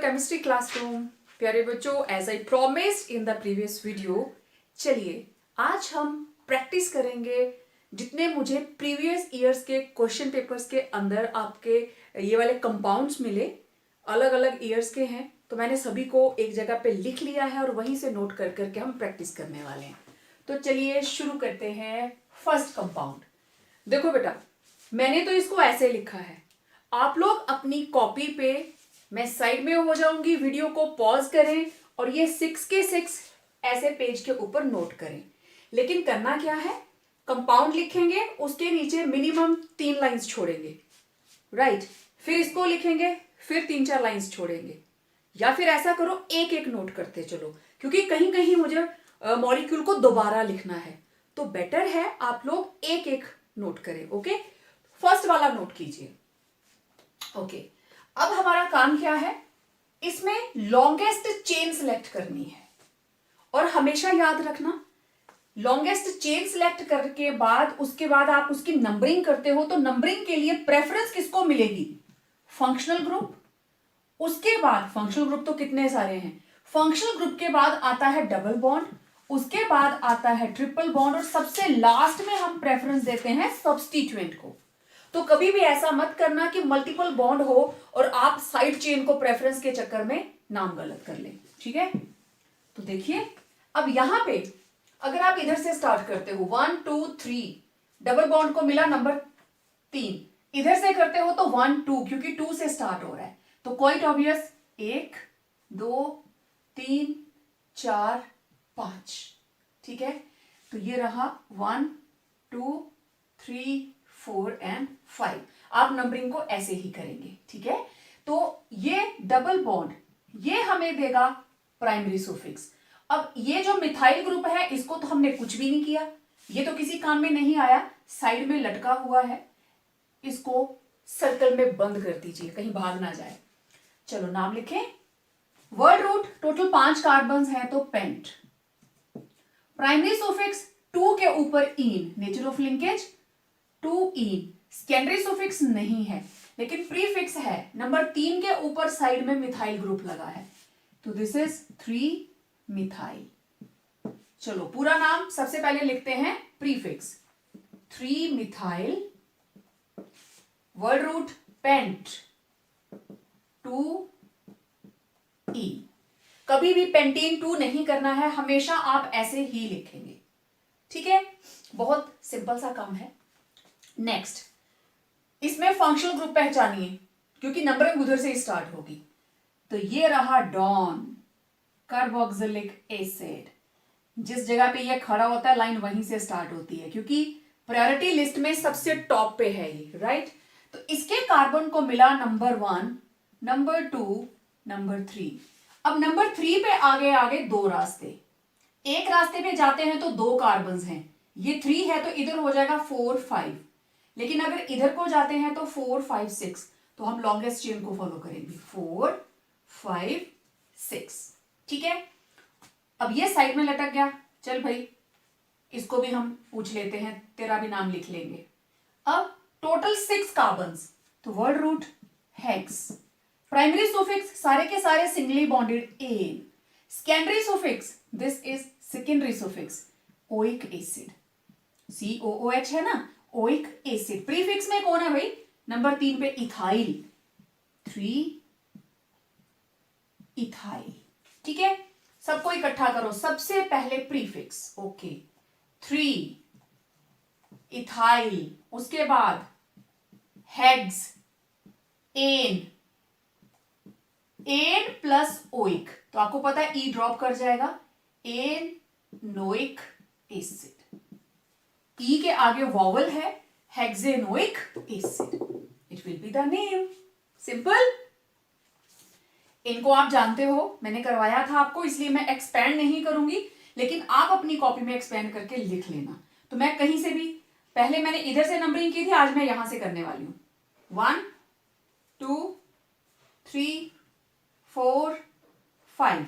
Chemistry classroom. प्यारे बच्चों, as I promised in the previous video, चलिए आज हम प्रैक्टिस करेंगे जितने मुझे प्रीवियस ईयर्स के क्वेश्चन पेपर्स के अंदर आपके ये वाले कंपाउंड्स मिले, अलग अलग ईयर्स के हैं, तो मैंने सभी को एक जगह पे लिख लिया है और वहीं से नोट कर करके हम प्रैक्टिस करने वाले हैं। तो चलिए शुरू करते हैं। फर्स्ट कंपाउंड देखो बेटा, मैंने तो इसको ऐसे लिखा है, आप लोग अपनी कॉपी पे, मैं साइड में हो जाऊंगी, वीडियो को पॉज करें और ये 6 के 6 ऐसे पेज के ऊपर नोट करें। लेकिन करना क्या है, कंपाउंड लिखेंगे, उसके नीचे मिनिमम 3 लाइंस छोड़ेंगे, राइट। फिर इसको लिखेंगे, फिर 3-4 लाइंस छोड़ेंगे, या फिर ऐसा करो एक एक नोट करते चलो, क्योंकि कहीं कहीं मुझे मॉलिक्यूल को दोबारा लिखना है, तो बेटर है आप लोग एक एक नोट करें। ओके, फर्स्ट वाला नोट कीजिए। ओके, अब हमारा काम क्या है, इसमें लॉन्गेस्ट चेन सिलेक्ट करनी है। और हमेशा याद रखना, लॉन्गेस्ट चेन सिलेक्ट करके बाद उसके बाद आप उसकी नंबरिंग करते हो, तो नंबरिंग के लिए प्रेफरेंस किसको मिलेगी, फंक्शनल ग्रुप। उसके बाद फंक्शनल ग्रुप तो कितने सारे हैं, फंक्शनल ग्रुप के बाद आता है डबल बॉन्ड, उसके बाद आता है ट्रिपल बॉन्ड, और सबसे लास्ट में हम प्रेफरेंस देते हैं सब्स्टिट्यूएंट को। तो कभी भी ऐसा मत करना कि मल्टीपल बॉन्ड हो और आप साइड चेन को प्रेफरेंस के चक्कर में नाम गलत कर लें, ठीक है। तो देखिए, अब यहां पे अगर आप इधर से स्टार्ट करते हो 1 2 3, डबल बॉन्ड को मिला नंबर 3, इधर से करते हो तो 1 2, क्योंकि 2 से स्टार्ट हो रहा है, तो क्वाइट ऑब्वियस 1 2 3 4 5, ठीक है। तो ये रहा 1 2 3 4 एंड 5। आप नंबरिंग को ऐसे ही करेंगे, ठीक है। तो ये डबल बॉन्ड ये हमें देगा प्राइमरी सुफिक्स। अब ये जो मिथाइल ग्रुप है, इसको तो हमने कुछ भी नहीं किया, ये तो किसी काम में नहीं आया, साइड में लटका हुआ है, इसको सर्कल में बंद कर दीजिए, कहीं भाग ना जाए। चलो नाम लिखें। वर्ड रूट टोटल 5 कार्बन है, तो पेंट। प्राइमरी सुफिक्स 2 के ऊपर ene, nature of linkage 2 ene. Secondary suffix नहीं है, लेकिन प्रीफिक्स है, नंबर 3 के ऊपर साइड में मिथाइल ग्रुप लगा है, तो दिस इज 3 मिथाइल। चलो पूरा नाम सबसे पहले लिखते हैं, prefix 3 methyl, word root pent 2 E. कभी भी पेंटीन 2 नहीं करना है, हमेशा आप ऐसे ही लिखेंगे, ठीक है। बहुत सिंपल सा काम है। नेक्स्ट, इसमें फंक्शनल ग्रुप पहचानिए, क्योंकि नंबरिंग उधर से स्टार्ट होगी। तो ये रहा डॉन कार्बोक्सिलिक एसिड, जिस जगह पे ये खड़ा होता है लाइन वहीं से स्टार्ट होती है, क्योंकि प्रायोरिटी लिस्ट में सबसे टॉप पे है ये, राइट। तो इसके कार्बन को मिला नंबर 1, नंबर 2, नंबर 3। अब नंबर 3 पे आगे आगे 2 रास्ते, एक रास्ते पे जाते हैं तो 2 कार्बन हैं, ये 3 है तो इधर हो जाएगा 4 5, लेकिन अगर इधर को जाते हैं तो 4 5 6, तो हम लॉन्गेस्ट चेन को फॉलो करेंगे 4 5 6, ठीक है। अब ये साइड में लटक गया, चल भाई इसको भी हम पूछ लेते हैं, तेरा भी नाम लिख लेंगे। अब टोटल 6 कार्बन्स, तो word root hex. Primary suffix सारे के सारे singly bonded ane. Secondary suffix, this is secondary suffix oic acid, COOH है ना, ओइक एसिड। प्रीफिक्स में कौन है भाई, नंबर 3 पे इथाइल, 3 इथाइल, ठीक है। सबको इकट्ठा करो, सबसे पहले प्रीफिक्स, ओके 3 इथाइल, उसके बाद हेग्स एन, एन प्लस ओइक, तो आपको पता है ई ड्रॉप कर जाएगा, एन नोइक एसिड। ई के आगे वॉवल है, hexanoic acid, it will be the name, simple. इनको आप जानते हो, मैंने करवाया था आपको, इसलिए मैं एक्सपेंड नहीं करूंगी, लेकिन आप अपनी कॉपी में एक्सपेंड करके लिख लेना। तो मैं कहीं से भी, पहले मैंने इधर से नंबरिंग की थी, आज मैं यहां से करने वाली हूं। 1 2 3 4 5।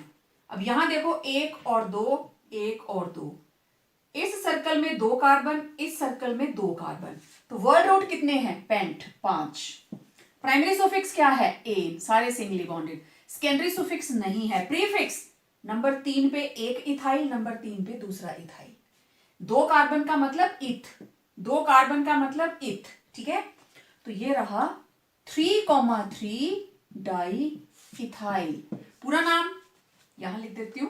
अब यहां देखो 1 और 2, 1 और 2, इस सर्कल में 2 कार्बन, इस सर्कल में 2 कार्बन, तो वर्ड रूट कितने हैं, पेंट 5। प्राइमरी सुफिक्स क्या है, एन, सारे सिंगली बॉन्डेड। सेकेंडरी सुफिक्स नहीं है। प्रीफिक्स नंबर 3 पे एक इथाइल, नंबर 3 पे दूसरा इथाइल। 2 कार्बन का मतलब इथ, 2 कार्बन का मतलब इथ, ठीक है। तो ये रहा 3,3 डाई इथाइल। पूरा नाम यहां लिख देती हूं।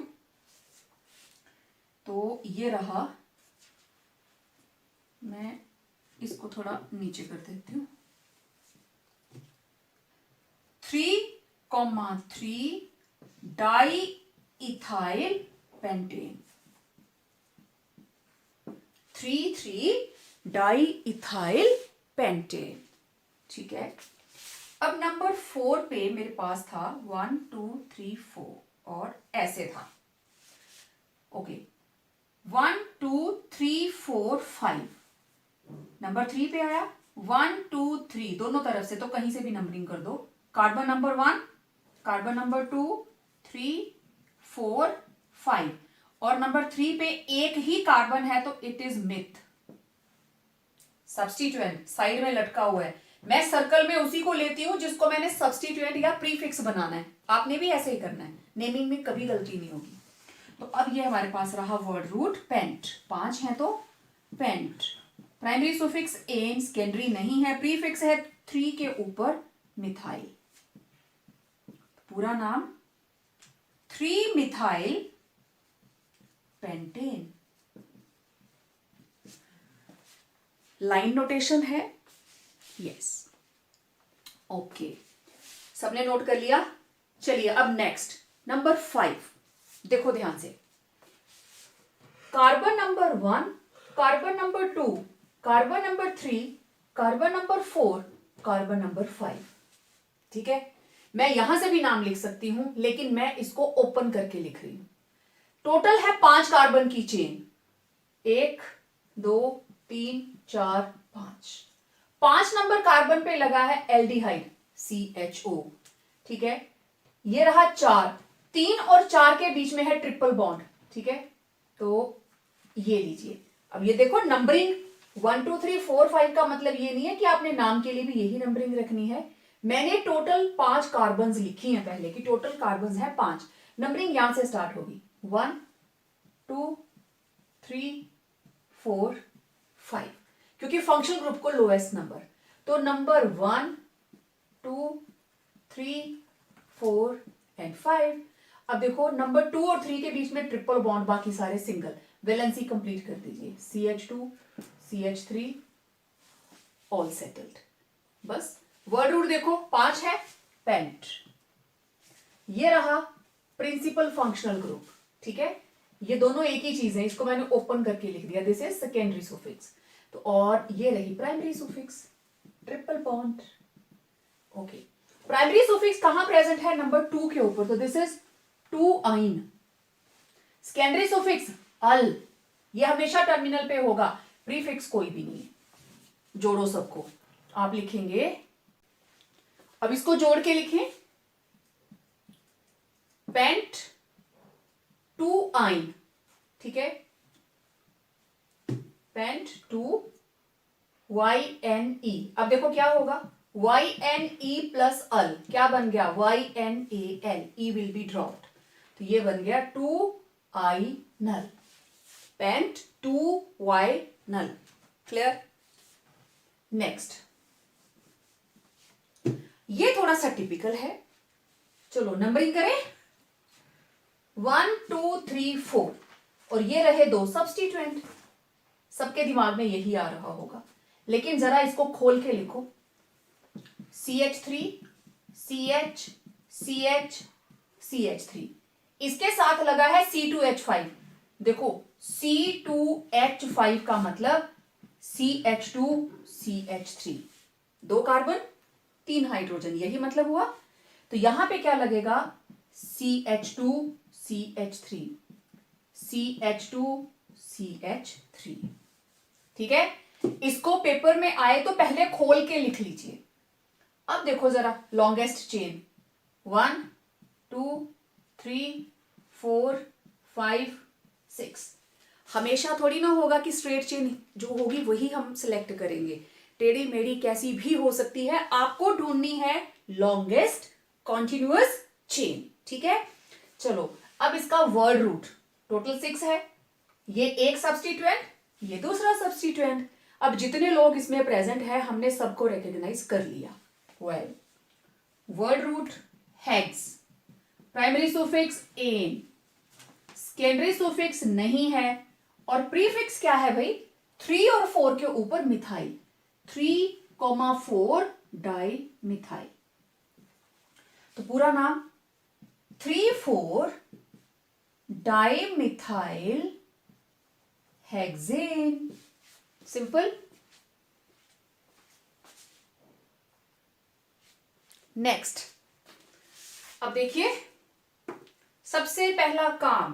तो ये रहा, मैं इसको थोड़ा नीचे कर देती हूं। 3,3 di ethyl pentane. 3,3 di ethyl pentane, ठीक है। अब नंबर 4 पे मेरे पास था 1 2 3 4 और ऐसे था। ओके, 1 2 3 4 5। नंबर 3 पे आया 1 2 3, दोनों तरफ से, तो कहीं से भी नंबरिंग कर दो। कार्बन नंबर 1, कार्बन नंबर 2, 3 4 5 और नंबर 3 पे एक ही कार्बन है तो it is myth. Substituent side में लटका हुआ है, मैं सर्कल में उसी को लेती हूं जिसको मैंने सब्स्टिट्यूएंट या प्रीफिक्स बनाना है। आपने भी ऐसे ही करना है, नेमिंग में कभी गलती नहीं होगी। तो अब ये हमारे पास रहा वर्ड रूट पेंट, 5 है तो pent. Primary suffix ane, secondary नहीं है, प्रीफिक्स है 3 के ऊपर मिथाइल। पूरा नाम 3 मिथाइल पेंटेन। लाइन नोटेशन है, यस, ओके, सबने नोट कर लिया। चलिए अब नेक्स्ट नंबर 5, देखो ध्यान से। Carbon number 1, carbon number 2, carbon number 3, carbon number 4, carbon number 5, ठीक है। मैं यहां से भी नाम लिख सकती हूं, लेकिन मैं इसको ओपन करके लिख रही हूं। टोटल है 5 कार्बन की चेन, 1 2 3 4 5। 5 नंबर कार्बन पे लगा है एल्डिहाइड CHO, ठीक है। ये रहा 4, 3 और 4 के बीच में है ट्रिपल बॉन्ड, ठीक है। तो ये लीजिए। अब ये देखो नंबरिंग 1 2 3 4 5 का मतलब ये नहीं है कि आपने नाम के लिए भी यही नंबरिंग रखनी है। मैंने टोटल 5 कार्बन्स लिखी हैं पहले, कि टोटल कार्बन्स है 5। नंबरिंग यहां से स्टार्ट होगी 1 2 3 4 5, क्योंकि फंक्शनल ग्रुप को लोएस्ट नंबर। तो नंबर 1 2 3 4 एंड 5। अब देखो नंबर 2 और 3 के बीच में ट्रिपल बॉन्ड, बाकी सारे सिंगल। वैलेंसी कंप्लीट कर दीजिए, CH2 CH3 ऑल सेटल्ड। बस वर्ड रूट देखो 5 है, पेंट। ये रहा प्रिंसिपल फंक्शनल ग्रुप, ठीक है। ये दोनों एक ही चीज है, इसको मैंने ओपन करके लिख दिया, दिस इज सेकेंडरी सुफिक्स। तो और ये रही primary suffix, triple bond, okay. Primary suffix कहां प्रेजेंट है? नंबर 2 के ऊपर, तो दिस इज 2 आइन। सेकेंडरी सुफिक्स अल, ये हमेशा टर्मिनल पे होगा, प्रीफिक्स कोई भी नहीं है। जोड़ो सबको, आप लिखेंगे, अब इसको जोड़ के लिखें, पेंट 2 आइन, ठीक है। Pent 2 YNE। अब देखो क्या होगा, YNE प्लस अल क्या बन गया? YNAL, E will be dropped, तो ये बन गया 2I नल, पेंट 2Y नल। क्लियर? नेक्स्ट, ये थोड़ा सा टिपिकल है, चलो नंबरिंग करें। 1 2 3 4 और ये रहे 2 सब्स्टिट्यूएंट। सबके दिमाग में यही आ रहा होगा, लेकिन जरा इसको खोल के लिखो। CH3 CH CH CH3, इसके साथ लगा है C2H5। देखो C2H5 का मतलब CH2 CH3, 2 कार्बन 3 हाइड्रोजन, यही मतलब हुआ। तो यहां पे क्या लगेगा? CH2 CH3 CH2 CH3, ठीक है। इसको पेपर में आए तो पहले खोल के लिख लीजिए। अब देखो जरा लॉन्गेस्ट चेन, 1 2 3 4 5 6। हमेशा थोड़ी ना होगा कि स्ट्रेट चेन जो होगी वही हम सिलेक्ट करेंगे, टेढ़ी मेढ़ी कैसी भी हो सकती है। आपको ढूंढनी है लॉन्गेस्ट कॉन्टिन्यूअस चेन। ठीक है, चलो अब इसका वर्ड रूट टोटल 6 है। ये एक सब्स्टिट्यूएंट, ये दूसरा सब्स्टिट्यूएंट। अब जितने लोग इसमें प्रेजेंट है हमने सबको रिकॉग्नाइज कर लिया। Well, word root hex, primary suffix ane, secondary suffix नहीं है, और प्रीफिक्स क्या है भाई, 3 और 4 के ऊपर मिथाइल, 3,4 डाई मिथाइल। तो पूरा नाम 3,4 di methyl hexane. Simple. Next, अब देखिए सबसे पहला काम,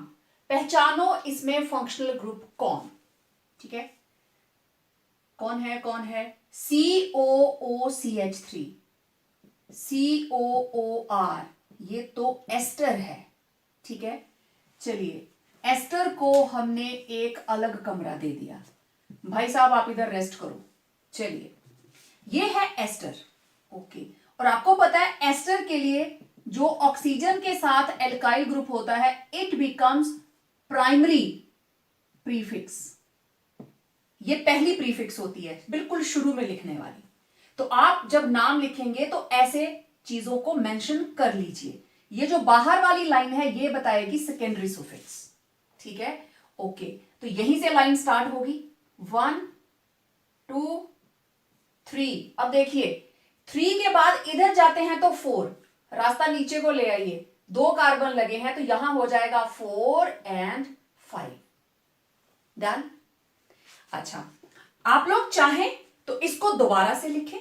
पहचानो इसमें फंक्शनल ग्रुप कौन। ठीक है, कौन है, कौन है, COOCH3, COOR, ये तो एस्टर है। ठीक है, चलिए एस्टर को हमने एक अलग कमरा दे दिया, भाई साहब आप इधर रेस्ट करो। चलिए ये है एस्टर, ओके। और आपको पता है एस्टर के लिए जो ऑक्सीजन के साथ एल्काइल ग्रुप होता है, इट बिकम्स प्राइमरी प्रीफिक्स। ये पहली प्रीफिक्स होती है, बिल्कुल शुरू में लिखने वाली। तो आप जब नाम लिखेंगे तो ऐसे चीजों को मेंशन कर लीजिए। ये जो बाहर वाली लाइन है ये बताएगी सेकेंडरी सुफिक्स। ठीक है, ओके। तो यहीं से लाइन स्टार्ट होगी, 1 2 3। अब देखिए 3 के बाद इधर जाते हैं तो 4, रास्ता नीचे को ले आइए, 2 कार्बन लगे हैं तो यहां हो जाएगा 4 और 5। डन। अच्छा, आप लोग चाहें तो इसको दोबारा से लिखें,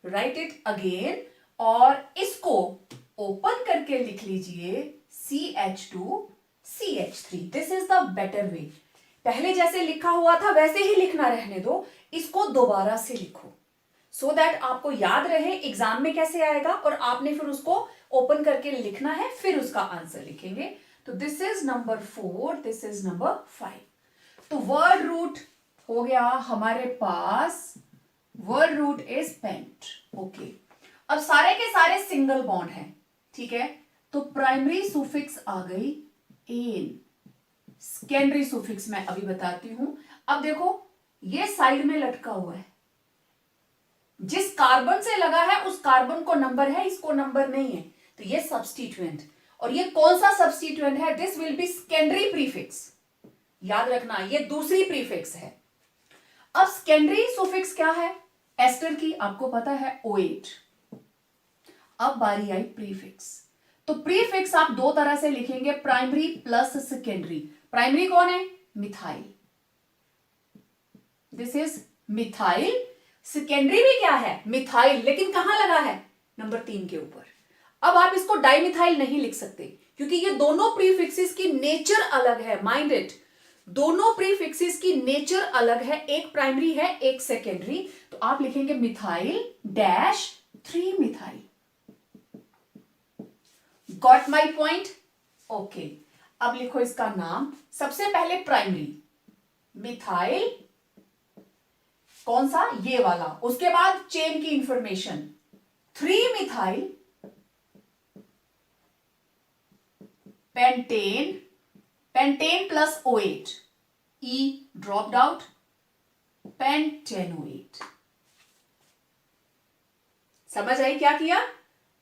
राइट इट अगेन, और इसको ओपन करके लिख लीजिए CH2CH3। This is the better way. पहले जैसे लिखा हुआ था वैसे ही लिखना रहने दो, इसको दोबारा से लिखो सो दैट आपको याद रहे एग्जाम में कैसे आएगा, और आपने फिर उसको ओपन करके लिखना है, फिर उसका आंसर लिखेंगे। तो this is number 4, this is number 5। तो वर्ड रूट हो गया हमारे पास, word root is pent, okay. अब सारे के सारे सिंगल बॉन्ड हैं। ठीक है, तो प्राइमरी सुफिक्स आ गई एन, सेकेंडरी सुफिक्स मैं अभी बताती हूं। अब देखो ये साइड में लटका हुआ है, जिस कार्बन से लगा है उस कार्बन को नंबर है, इसको नंबर नहीं है, तो ये सब्स्टिट्यूएंट। और ये कौन सा सब्स्टिट्यूएंट है, this will be secondary prefix. याद रखना ये दूसरी प्रीफिक्स है। अब सेकेंडरी सुफिक्स क्या है, एस्टर की आपको पता है OH। अब बारी आई प्रीफिक्स। तो प्रीफिक्स आप दो तरह से लिखेंगे, प्राइमरी प्लस सेकेंडरी। प्राइमरी कौन है, methyl, this is methyl. Secondary भी क्या है, मिथाइल, लेकिन कहां लगा है, नंबर 3 के ऊपर। अब आप इसको डाइमिथाइल नहीं लिख सकते क्योंकि ये दोनों प्रीफिक्सेस की नेचर अलग है, माइंड इट। दोनों प्रीफिक्सेस की नेचर अलग है, एक प्राइमरी है एक सेकेंडरी। तो आप लिखेंगे methyl dash 3 methyl. Got my point, okay. अब लिखो इसका नाम, सबसे पहले प्राइमरी मिथाइल, कौन सा, ये वाला। उसके बाद चेन की information, 3 methyl pentane, pentane plus OH, E dropped out, pentanoate. समझ आई क्या किया,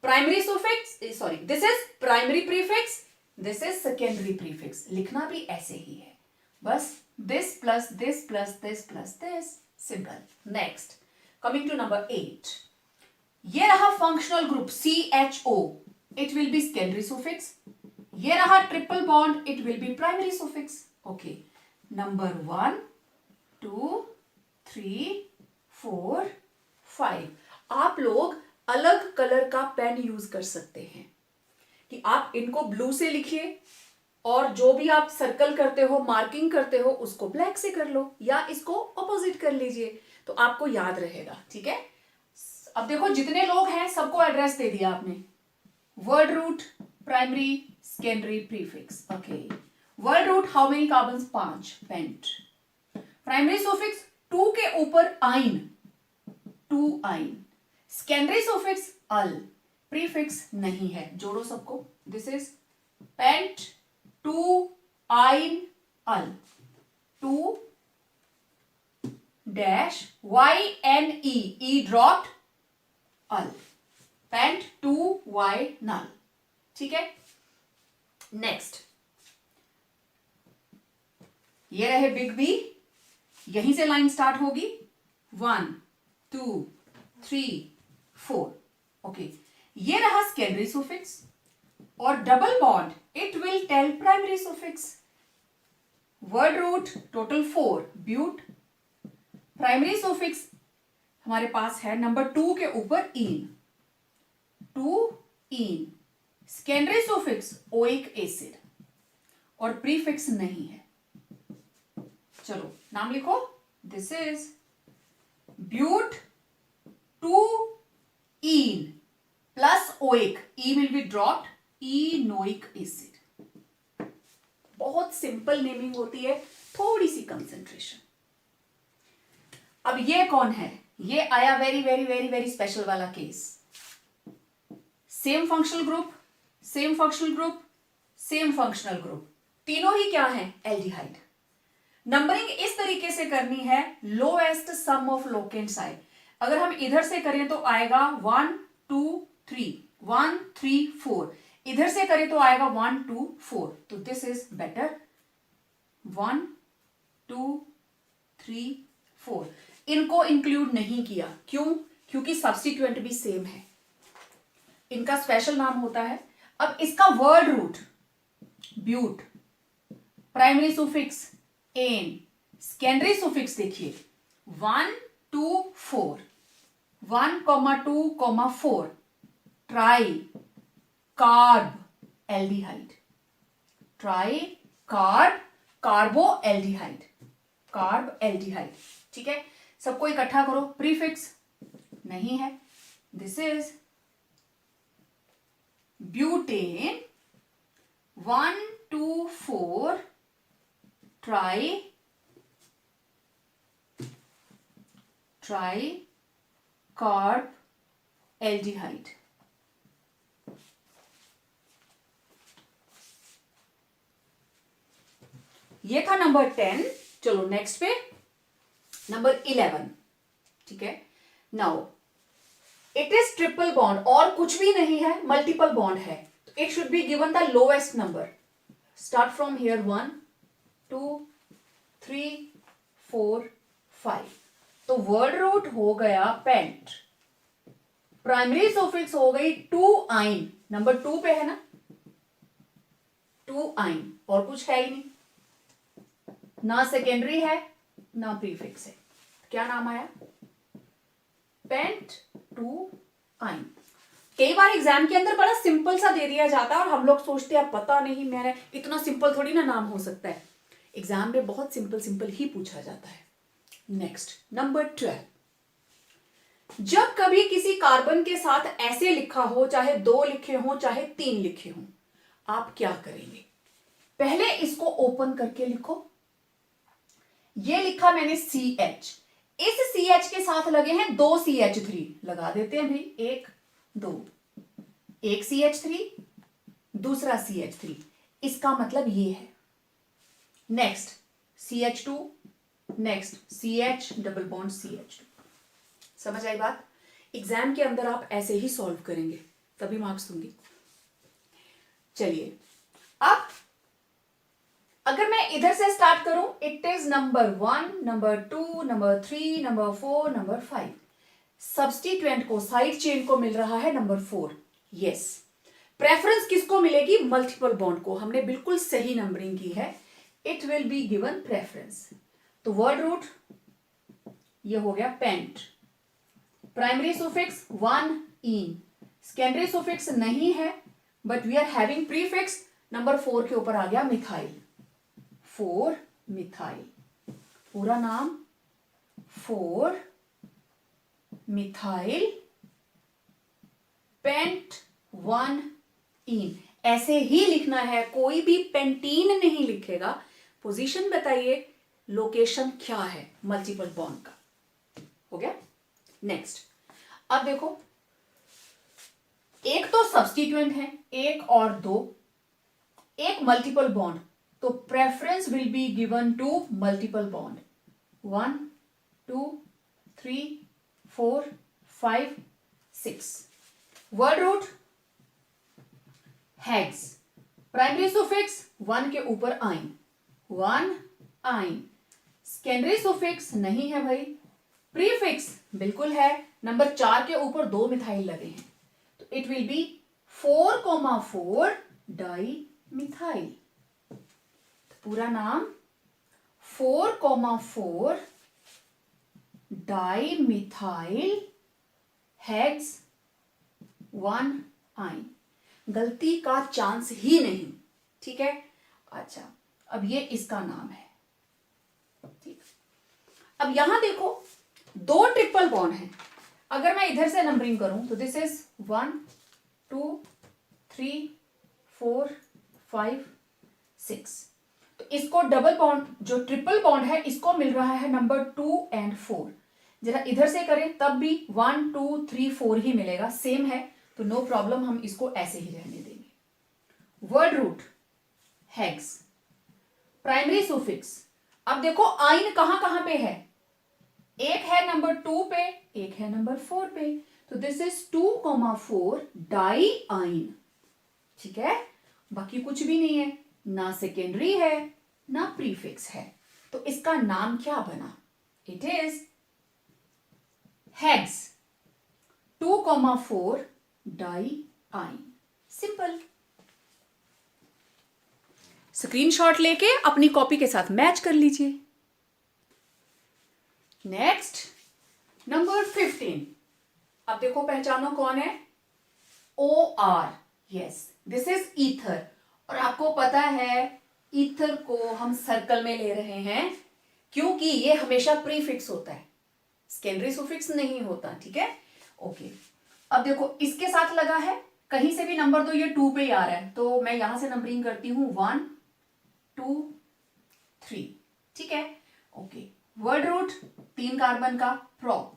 primary suffix, sorry this is primary prefix, this is secondary prefix. लिखना भी ऐसे ही है, बस this plus this plus this plus this, simple. Next, coming to number 8, ये रहा functional group CHO, it will be secondary suffix. ये रहा triple bond, it will be primary suffix, okay. Number 1 2 3 4 5। आप लोग अलग कलर का पेन यूज कर सकते हैं कि आप इनको ब्लू से लिखिए, और जो भी आप सर्कल करते हो, मार्किंग करते हो, उसको ब्लैक से कर लो, या इसको ऑपोजिट कर लीजिए, तो आपको याद रहेगा। ठीक है, अब देखो जितने लोग हैं सबको एड्रेस दे दिया आपने, word root primary secondary prefix, okay. Word root how many carbons, 5, pent. Primary suffix 2 के ऊपर आइन, 2 आइन। सेकेंडरी सुफिक्स अल, प्रीफिक्स नहीं है, जोड़ो सबको, this is pent two yne al, two dash YNE, E dropped al, pent two ynal, ठीक है। नेक्स्ट ये रहे बिग बी, यहीं से लाइन स्टार्ट होगी, 1 2 3 4, ओके। ये रहा सेकेंडरी सुफिक्स और double bond, it will tell primary suffix. Word root total 4, but. Primary suffix हमारे पास है नंबर 2 के ऊपर ene, two ene. Secondary suffix oic acid और प्रीफिक्स नहीं है। चलो नाम लिखो, this is but two ene plus oic, E will be dropped, enoic acid. बहुत सिंपल नेमिंग होती है, थोड़ी सी कंसेंट्रेशन। अब ये कौन है, ये आया very very very very special वाला case. Same functional group, same functional group, same functional group, तीनों ही क्या है, एल्डिहाइड। नंबरिंग इस तरीके से करनी है, lowest sum of locant side. अगर हम इधर से करें तो आएगा 1 2 3, 1 3 4, इधर से करें तो आएगा 1 2 4, तो दिस इज बेटर, 1 2 3 4। इनको इंक्लूड नहीं किया, क्यों, क्योंकि सब्स्टिट्यूएंट भी सेम है, इनका स्पेशल नाम होता है। अब इसका word root but, primary suffix ane, secondary suffix देखिए 1 2 4, 1 2 4, tri carb aldehyde, tri carb carbo aldehyde, carb aldehyde, ठीक है। सबको इकट्ठा करो, प्रीफिक्स नहीं है, this is butane 1 2 4 tri carb aldehyde. ये था नंबर 10। चलो नेक्स्ट पे नंबर 11, ठीक है। Now it is triple bond और कुछ भी नहीं है, मल्टीपल बॉन्ड है, तो it should be given the lowest number. Start from here 1 2 3 4 5, तो वर्ड रूट हो गया पेंट, प्राइमरी सुफिक्स हो गई टू आइन, नंबर 2 पे है ना, टू आइन, और कुछ है ही नहीं, ना सेकेंडरी है ना प्रीफिक्स है, क्या नाम आया, पेंट टू आइन। कई बार एग्जाम के अंदर बड़ा सिंपल सा दे दिया जाता है और हम लोग सोचते हैं पता नहीं, मैंने इतना सिंपल थोड़ी ना नाम हो सकता है, एग्जाम में बहुत सिंपल सिंपल ही पूछा जाता है। नेक्स्ट नंबर 12, जब कभी किसी कार्बन के साथ ऐसे लिखा हो, चाहे 2 लिखे हो चाहे 3 लिखे हो, आप क्या करेंगे, पहले इसको ओपन करके लिखो। ये लिखा मैंने CH, इस CH के साथ लगे हैं 2 CH3, लगा देते हैं भाई, 1 2, एक CH3 दूसरा CH3, इसका मतलब ये है। Next CH2, next CH double bond CH2। समझ आई बात? एग्जाम के अंदर आप ऐसे ही सॉल्व करेंगे, तभी मार्क्स दूंगी। चलिए अब अगर मैं इधर से स्टार्ट करूं, it is number 1, number 2, number 3, number 4, number 5। Substituent को, साइड चेन को मिल रहा है नंबर 4। यस, प्रेफरेंस किसको मिलेगी, मल्टीपल बॉन्ड को। हमने बिल्कुल सही नंबरिंग की है, it will be given preference. तो वर्ड रूट ये हो गया pent, primary suffix 1 ene, secondary suffix नहीं है but we are having prefix, number 4 के ऊपर आ गया मिथाइल, 4 मिथाइल, पूरा नाम 4 मिथाइल पेंट 1 इन। ऐसे ही लिखना है, कोई भी पेंटीन नहीं लिखेगा। पोजीशन बताइए, लोकेशन क्या है मल्टीपल बॉन्ड का। हो गया? नेक्स्ट अब देखो, एक तो सब्स्टिट्यूएंट है, एक और दो, एक मल्टीपल बॉन्ड, तो preference will be given to multiple bond. 1 2 3 4 5 6। Word root hex, primary suffix 1 के ऊपर आइन, 1 आइन। सेकेंडरी सुफिक्स नहीं है भाई, प्रीफिक्स बिल्कुल है, नंबर 4 के ऊपर 2 मिथाइल लगे हैं, तो it will B 4,4 di methyl. पूरा नाम 4,4 डाई मिथाइल हेक्स 1 आइन। गलती का चांस ही नहीं, ठीक है। अच्छा, अब ये इसका नाम है, ठीक। अब यहां देखो 2 ट्रिपल बॉन्ड है, अगर मैं इधर से नंबरिंग करूं तो दिस इज 1 2 3 4 5 6। तो इसको डबल बॉन्ड, जो ट्रिपल बॉन्ड है, इसको मिल रहा है नंबर 2 और 4। जरा इधर से करें तब भी 1 2 3 4 ही मिलेगा, सेम है, तो नो प्रॉब्लम, हम इसको ऐसे ही रहने देंगे। Word root hex, primary suffix. अब देखो आइन कहां कहां पे है, एक है नंबर 2 पे, एक है नंबर 4 पे, तो दिस इज 2,4 डाई आइन, ठीक है। बाकी कुछ भी नहीं है, ना सेकेंडरी है ना प्रीफिक्स है, तो इसका नाम क्या बना, इट इज हेक्स 2,4 डाई आइन। सिंपल। स्क्रीनशॉट लेके अपनी कॉपी के साथ मैच कर लीजिए। Next number 15। अब देखो पहचानो कौन है, OR, yes this is ether. और आपको पता है ईथर को हम सर्कल में ले रहे हैं क्योंकि ये हमेशा प्रीफिक्स होता है, सेकेंडरी सुफिक्स नहीं होता, ठीक है। ओके, अब देखो इसके साथ लगा है, कहीं से भी नंबर दो, ये 2 पे ही आ रहा है, तो मैं यहां से नंबरिंग करती हूं 1 2 3, ठीक है। ओके, वर्ड रूट 3 कार्बन का प्रोप,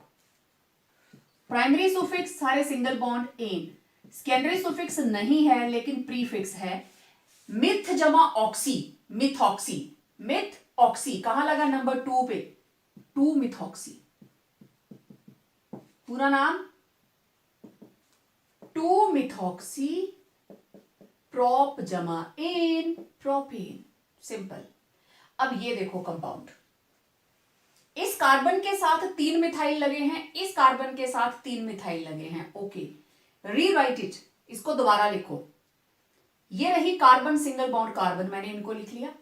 प्राइमरी सुफिक्स सारे single bond ane, secondary suffix नहीं है लेकिन प्रीफिक्स है, मिथ जमा ऑक्सी, मिथॉक्सी, मिथ ऑक्सी कहां लगा, नंबर 2 पे, 2 मिथॉक्सी। पूरा नाम 2 मिथॉक्सी प्रोप जमा एन, प्रोपेन। सिंपल। अब ये देखो कंपाउंड, इस कार्बन के साथ 3 मिथाइल लगे हैं, इस कार्बन के साथ 3 मिथाइल लगे हैं। ओके, रीराइट इट, इसको दोबारा लिखो। ये रही कार्बन सिंगल बॉन्ड कार्बन, मैंने इनको लिख लिया,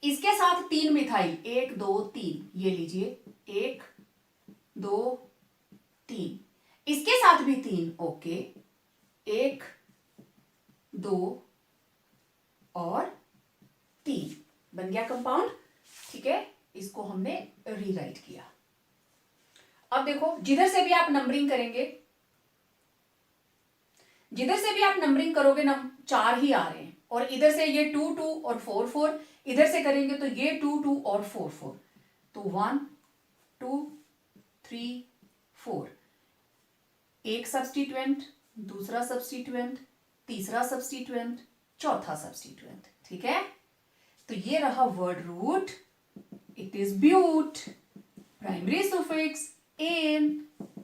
इसके साथ 3 मिथाइल, 1 2 3, ये लीजिए 1 2 3, इसके साथ भी 3, ओके 1 2 और 3, बन गया कंपाउंड, ठीक है। इसको हमने रीराइट किया। अब देखो जिधर से भी आप नंबरिंग करेंगे, जिधर से भी आप नंबरिंग करोगे ना 4 ही आ रहे हैं, और इधर से ये 2 2 और 4 4, इधर से करेंगे तो ये 2 2 और 4 4, तो 1 2 3 4, एक सब्स्टिट्यूएंट, दूसरा सब्स्टिट्यूएंट, तीसरा सब्स्टिट्यूएंट, चौथा सब्स्टिट्यूएंट, ठीक है। तो ये रहा word root, it is but, primary suffix ane,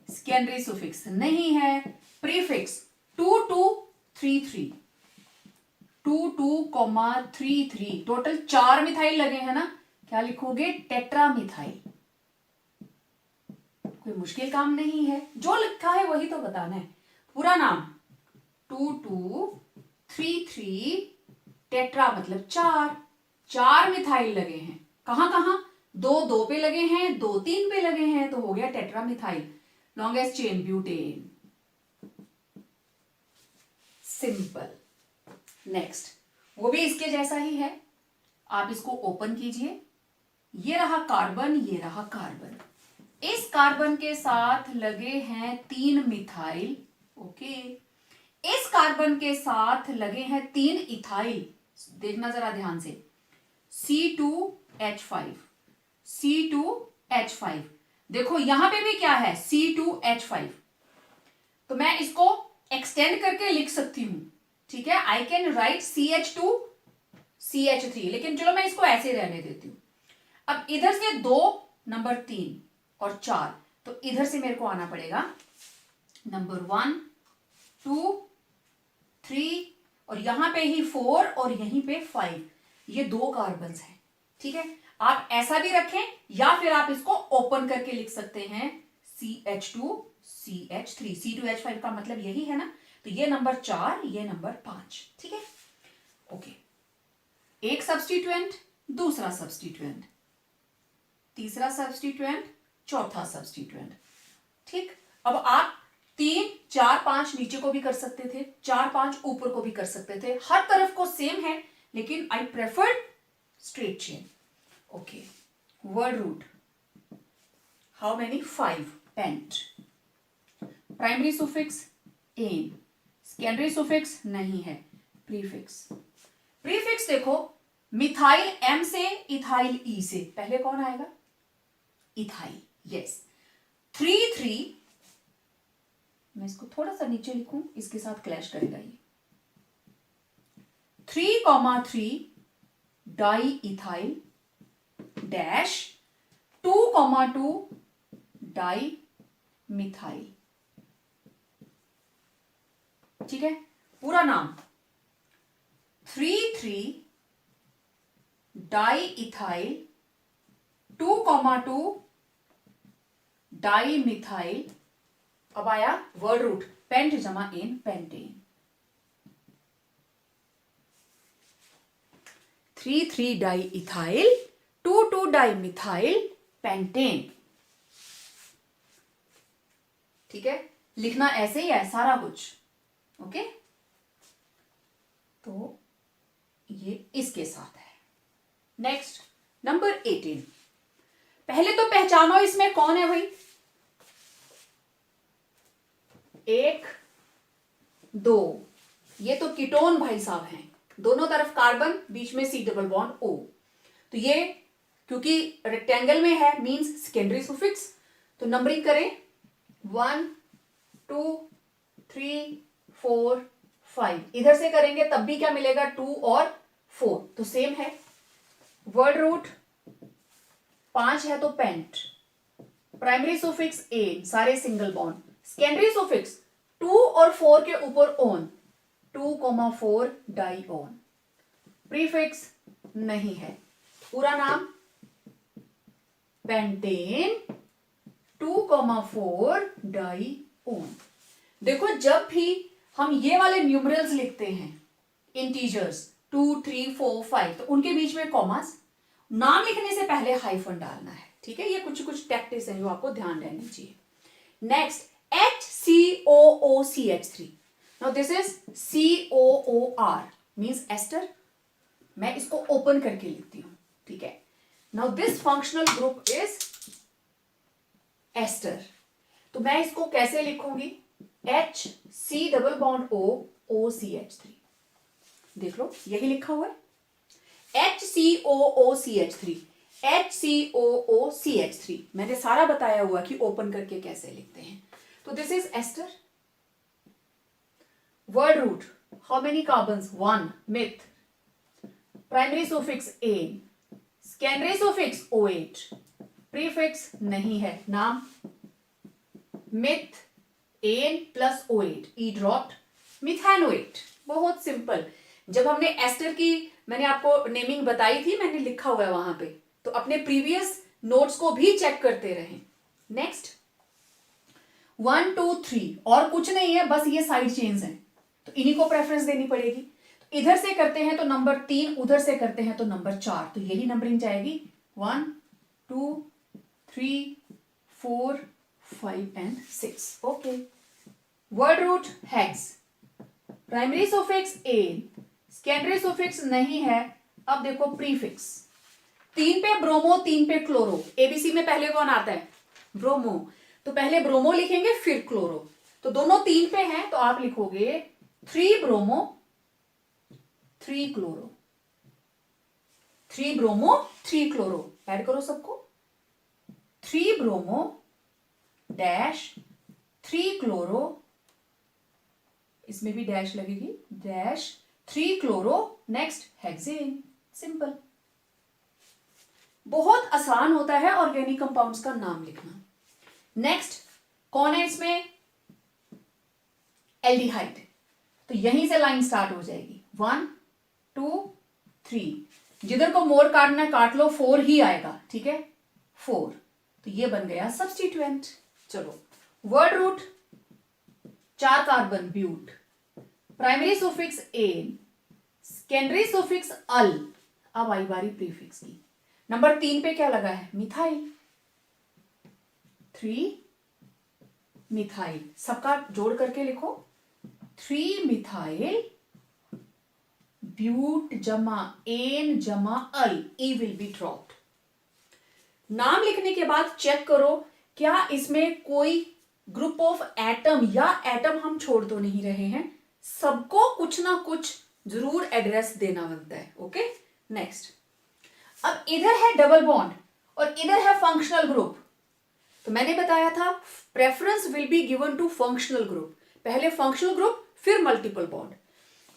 secondary suffix नहीं है, प्रीफिक्स 2 2 3 3, 2 2, 3 3, टोटल 4 मिथाइल लगे हैं ना, क्या लिखोगे, टेट्रा मिथाइल। कोई मुश्किल काम नहीं है, जो लिखा है वही तो बताना है। पूरा नाम 2 2 3 3, टेट्रा मतलब 4, 4 मिथाइल लगे हैं, कहां कहां, 2 2 पे लगे हैं, 2 3 पे लगे हैं, तो हो गया tetra methyl, longest chain butane. Simple. Next, वो भी इसके जैसा ही है, आप इसको ओपन कीजिए, ये रहा कार्बन, ये रहा कार्बन, इस कार्बन के साथ लगे हैं 3 मिथाइल, ओके, इस कार्बन के साथ लगे हैं 3 इथाइल, देखना जरा ध्यान से, C2H5, C2H5, देखो यहां पे भी क्या है, C2H5, तो मैं इसको एक्सटेंड करके लिख सकती हूं, ठीक है। I can write CH2 CH3, लेकिन चलो मैं इसको ऐसे रहने देती हूं। अब इधर से 2, नंबर 3 और 4, तो इधर से मेरे को आना पड़ेगा नंबर 1 2 3 और यहां पे ही 4 और यहीं पे 5। ये 2 कार्बन्स हैं, ठीक है। आप ऐसा भी रखें या फिर आप इसको ओपन करके लिख सकते हैं CH2 CH3। C2H5 का मतलब यही है ना। तो ये नंबर 4, ये नंबर 5, ठीक है। ओके, एक सब्स्टिट्यूएंट, दूसरा सब्स्टिट्यूएंट, तीसरा सब्स्टिट्यूएंट, चौथा सब्स्टिट्यूएंट, ठीक। अब आप 3 4 5 नीचे को भी कर सकते थे, 4 5 ऊपर को भी कर सकते थे, हर तरफ को सेम है, लेकिन I prefer straight chain. Okay, word root, how many? 5, pent. Primary suffix ane, secondary suffix नहीं है, प्रीफिक्स। प्रीफिक्स देखो, मिथाइल M से, इथाइल E से, पहले कौन आएगा? Ethyl, yes. 3 3, मैं इसको थोड़ा सा नीचे लिखूं, इसके साथ क्लैश करेगा ये। 3,3 di ethyl dash 2,2 di methyl, ठीक है। पूरा नाम 3 3 डाई इथाइल 2,2 डाई मिथाइल। अब आया वर्ड रूट, पेंट जमा ane, pentane. 3 3 di ethyl 2 2 di methyl pentane, ठीक है। लिखना ऐसे ही है सारा कुछ, ओके। तो ये इसके साथ है। Next number 18। पहले तो पहचानो इसमें कौन है भाई। 1 2, ये तो कीटोन भाई साहब हैं, दोनों तरफ कार्बन, बीच में C डबल बॉन्ड O। तो ये क्योंकि रेक्टेंगल में है मींस सेकेंडरी सुफिक्स, तो नंबरिंग करें 1 2 3 4 5। इधर से करेंगे तब भी क्या मिलेगा? 2 और 4, तो सेम है। वर्ड रूट 5 है तो पेंट। प्राइमरी सुफिक्स ए, सारे सिंगल बॉन्ड। सेकेंडरी सुफिक्स 2 और 4 के ऊपर ओन, 2,4 डाई ओन। प्रीफिक्स नहीं है, पूरा नाम पेंटेन 2,4 डाई ओन। देखो जब भी हम ये वाले न्यूमरल्स लिखते हैं, इंटीजर्स 2 3 4 5, तो उनके बीच में कॉमास, नाम लिखने से पहले हाइफन डालना है, ठीक है। ये कुछ कुछ टैक्टिक्स हैं जो आपको ध्यान रहनी चाहिए। Next HCOOCH3। Now this is COOR means ester. मैं इसको ओपन करके लिखती हूं, ठीक है। Now this functional group is ester. तो मैं इसको कैसे लिखूंगी? HC double bond O OCH3। देख लो यही लिखा हुआ है, HCOOCH3 HCOOCH3। मैंने सारा बताया हुआ कि ओपन करके कैसे लिखते हैं। तो this is ester. Word root, how many carbons? 1, meth. Primary suffix ane, secondary suffix OH। Prefix नहीं है, नाम meth ane plus OH, E dropped methanoate. बहुत सिंपल। जब हमने एस्टर की मैंने आपको नेमिंग बताई थी, मैंने लिखा हुआ है वहां पे, तो अपने प्रीवियस नोट्स को भी चेक करते रहें। नेक्स्ट 1 2 3, और कुछ नहीं है, बस ये साइड चेन्स हैं, तो इन्हीं को प्रेफरेंस देनी पड़ेगी। तो इधर से करते हैं तो नंबर 3, उधर से करते हैं तो नंबर 4, तो यही नंबरिंग जाएगी 1 2 3 4 5 and 6। Okay, word root hex. Primary suffix ane, secondary suffix नहीं है। अब देखो प्रीफिक्स, 3 पे ब्रोमो 3 पे क्लोरो। एबीसी में पहले कौन आता है? ब्रोमो। तो पहले ब्रोमो लिखेंगे फिर क्लोरो, तो दोनों 3 पे हैं, तो आप लिखोगे 3 bromo 3 chloro. 3 bromo 3 chloro, add करो सबको। 3 ब्रोमो डैश 3 क्लोरो इसमें भी डैश लगेगी, dash 3 chloro, next hexane. Simple. बहुत आसान होता है ऑर्गेनिक कंपाउंड्स का नाम लिखना। नेक्स्ट कौन है इसमें? एल्डिहाइड। तो यहीं से लाइन स्टार्ट हो जाएगी, 1 2 3, जिधर को मोर काटना है काट लो, 4 ही आएगा, ठीक है, 4। तो ये बन गया सब्स्टिट्यूएंट। चलो word root, 4 carbon but, primary suffix ane, secondary suffix al. अब आई बारी प्रीफिक्स की। नंबर 3 पे क्या लगा है? मिथाइल, 3 मिथाइल, सबका जोड़ करके लिखो, 3 मिथाइल ब्यूट जमा एन जमा अल, ई विल बी ड्रॉप्ड। नाम लिखने के बाद चेक करो क्या इसमें कोई ग्रुप ऑफ एटम या एटम हम छोड़ तो नहीं रहे हैं। सबको कुछ ना कुछ जरूर एड्रेस देना बनता है। Okay, next. अब इधर है डबल बॉन्ड और इधर है फंक्शनल ग्रुप। तो मैंने बताया था preference will be given to functional group, पहले फंक्शनल ग्रुप फिर मल्टीपल बॉन्ड।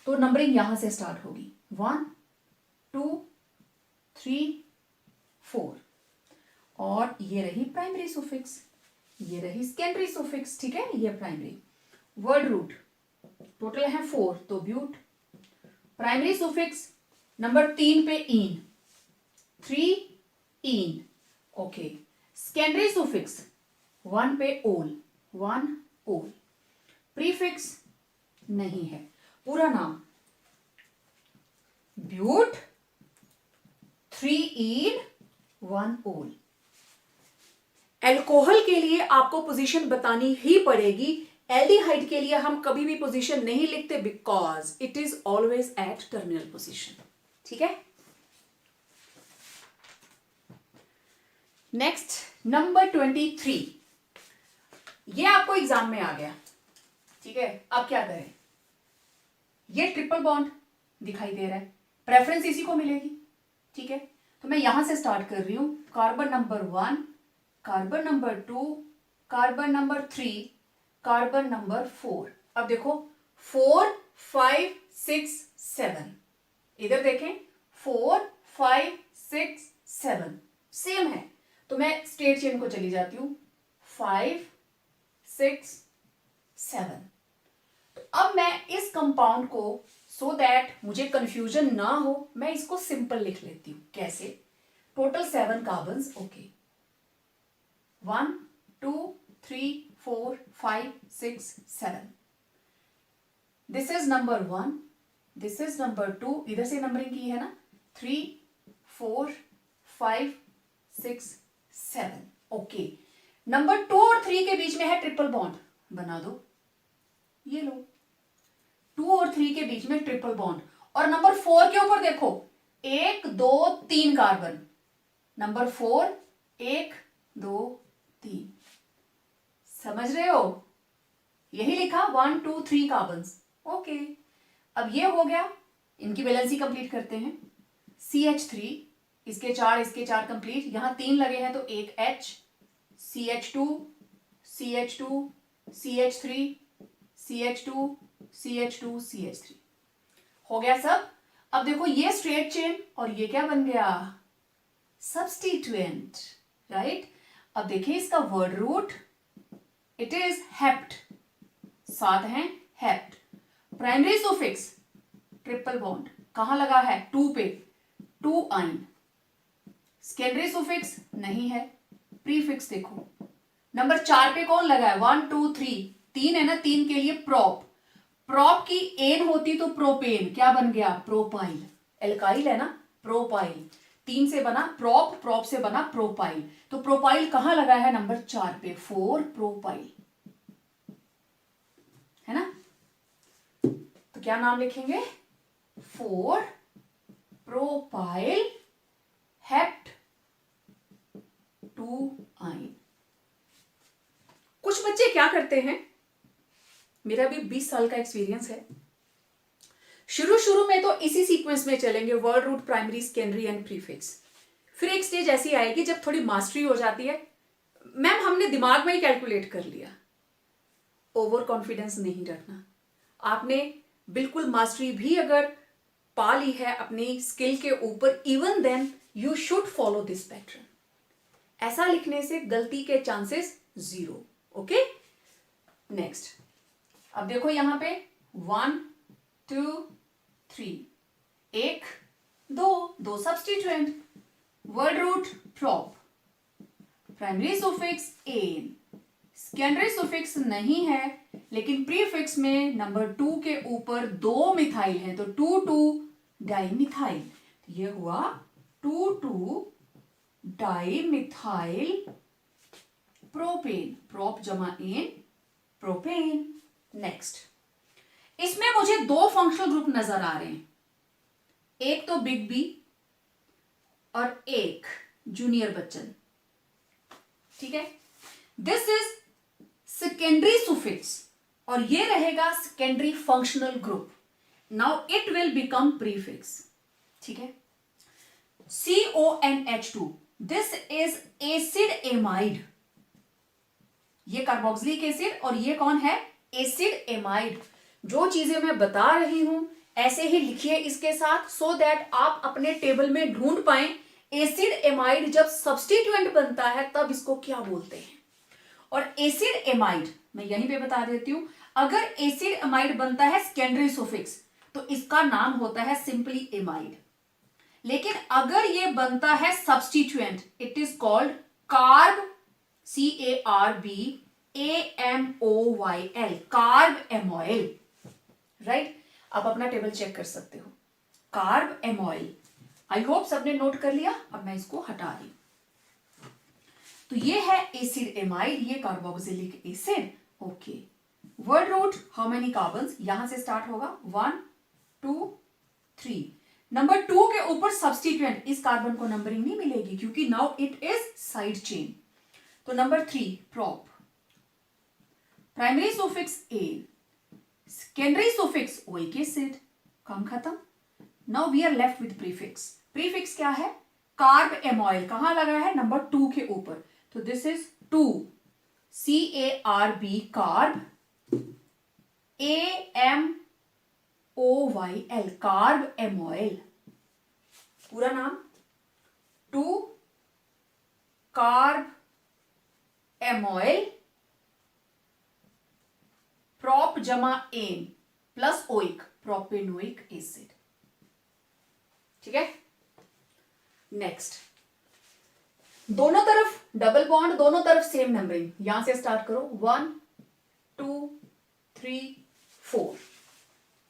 तो नंबरिंग यहां से स्टार्ट होगी, 1 2 3 4, और ये रही प्राइमरी सुफिक्स, ये रही सेकेंडरी सुफिक्स, ठीक है, ये प्राइमरी। वर्ड रूट टोटल है 4, तो ब्यूट। प्राइमरी सुफिक्स नंबर 3 पे इन, 3 इन, ओके। सेकेंडरी सुफिक्स 1 पे ओल, 1 ओल। प्रीफिक्स नहीं है, पूरा नाम ब्यूट, 3 इन 1 ओल। एल्कोहल के लिए आपको पोजीशन बतानी ही पड़ेगी, एल्डिहाइड के लिए हम कभी भी पोजीशन नहीं लिखते because it is always at terminal position, ठीक है। नेक्स्ट नंबर 23, ये आपको एग्जाम में आ गया, ठीक है। अब क्या करें? ये ट्रिपल बॉन्ड दिखाई दे रहा है, प्रेफरेंस इसी को मिलेगी, ठीक है। तो मैं यहां से स्टार्ट कर रही हूं, carbon number 1, carbon number 2, carbon number 3, carbon number 4। अब देखो 4 5 6 7, इधर देखें 4 5 6 7 सेम है। तो मैं स्ट्रेट चेन को चली जाती हूं, 5 6 7। तो अब मैं इस कंपाउंड को सो दैट मुझे कंफ्यूजन ना हो, मैं इसको सिंपल लिख लेती हूं। कैसे? Total 7 carbons, okay, 1 2 3 4 5 6 7। This is number 1, this is number 2, इधर से नंबरिंग की है ना, 3 4 5 6 7, ओके। नंबर 2 और 3 के बीच में है ट्रिपल बॉन्ड, बना दो, ये लो, 2 और 3 के बीच में ट्रिपल बॉन्ड। और नंबर 4 के ऊपर देखो 1 2 3 कार्बन, नंबर 4 1 2 3, समझ रहे हो? यही लिखा 1 2 3 कार्बन्स, ओके। अब ये हो गया, इनकी बैलेंसी कंप्लीट करते हैं। CH3, इसके 4 कंप्लीट, यहां 3 लगे हैं तो एक H, CH2 CH2 CH3 CH2 CH2 CH3, हो गया सब। अब देखो ये स्ट्रेट चेन और ये क्या बन गया? Substituent, right. अब देखिए इसका word root, it is hept, साथ हैं hept. Primary suffix triple bond कहां लगा है? 2 पे, 2 आइन। सेकेंडरी सुफिक्स नहीं है, प्रीफिक्स देखो। नंबर 4 पे कौन लगा है? 1 2 3, 3 है ना, 3 के लिए प्रोप, प्रोप की एन होती तो प्रोपेन, क्या बन गया? प्रोपाइल। एल्काइल है ना, प्रोपाइल, 3 से बना प्रोप, प्रोप से बना प्रोपाइल। तो प्रोपाइल कहां लगा है? नंबर 4 पे, 4 प्रोपाइल, है ना। तो क्या नाम लिखेंगे? 4 प्रोपाइल हेप्ट 2 आइन। कुछ बच्चे क्या करते हैं, मेरा भी 20 साल का एक्सपीरियंस है, शुरू में तो इसी सीक्वेंस में चलेंगे, word root, primary, secondary and prefix. फिर एक स्टेज ऐसी आएगी जब थोड़ी मास्टरी हो जाती है, मैम हमने दिमाग में ही कैलकुलेट कर लिया। ओवर कॉन्फिडेंस नहीं रखना, आपने बिल्कुल मास्टरी भी अगर पा ली है अपनी स्किल के ऊपर, even then you should follow this pattern. ऐसा लिखने से गलती के चांसेस 0। Okay, next. अब देखो यहां पे 1 2 3, 1 2 substituent, word root prop, primary suffix ane, secondary suffix नहीं है लेकिन प्रीफिक्स में नंबर 2 के ऊपर 2 मिथाइल है तो 2 डाइमिथाइल। ये हुआ 2 डाइमिथाइल प्रोपेन, प्रोप जमा एन, प्रोपेन। नेक्स्ट, इसमें मुझे 2 फंक्शनल ग्रुप नजर आ रहे हैं, एक तो बिग बी और एक जूनियर बच्चन। ठीक है, दिस इज सेकेंडरी सुफिक्स और ये रहेगा secondary functional group. Now it will become prefix. ठीक है, CONH2, this is acid amide, ये कार्बोक्सिलिक एसिड और ये कौन है, एसिड एमाइड। जो चीजें मैं बता रही हूं ऐसे ही लिखिए इसके साथ, सो दैट आप अपने टेबल में ढूंढ पाए एसिड एमाइड जब सब्स्टिट्यूएंट बनता है तब इसको क्या बोलते हैं। और एसिड एमाइड मैं यहीं पे बता देती हूं, अगर एसिड एमाइड बनता है सेकेंडरी सुफिक्स तो इसका नाम होता है सिंपली एमाइड, लेकिन अगर ये बनता है substituent it is called carb, CARBAMOYL, carb amoyl. Right, आप अपना टेबल चेक कर सकते हो, कार्ब एमोइल। आई होप सबने नोट कर लिया। अब मैं इसको हटा रही हूं। तो ये है एसिड एमाइड, ये carboxylic acid. Okay, word root how many carbons, यहां से स्टार्ट होगा 1 2 3। नंबर 2 के ऊपर सब्स्टिट्यूएंट, इस कार्बन को नंबरिंग नहीं मिलेगी क्योंकि now it is side chain. तो number 3 prop, primary suffix a, secondary suffix oic acid, काम खत्म। Now we are left with prefix. Prefix क्या है, कार्ब एमोइल, कहां लगा है, नंबर 2 के ऊपर, तो this is 2, CARB carb, AMOYL carb amoyl. पूरा नाम 2 कार्ब एमोइल प्रॉप जमा ane plus oic, propanoic acid. ठीक है, नेक्स्ट, दोनों तरफ डबल बॉन्ड, दोनों तरफ सेम नंबरिंग, यहां से स्टार्ट करो 1 2 3 4।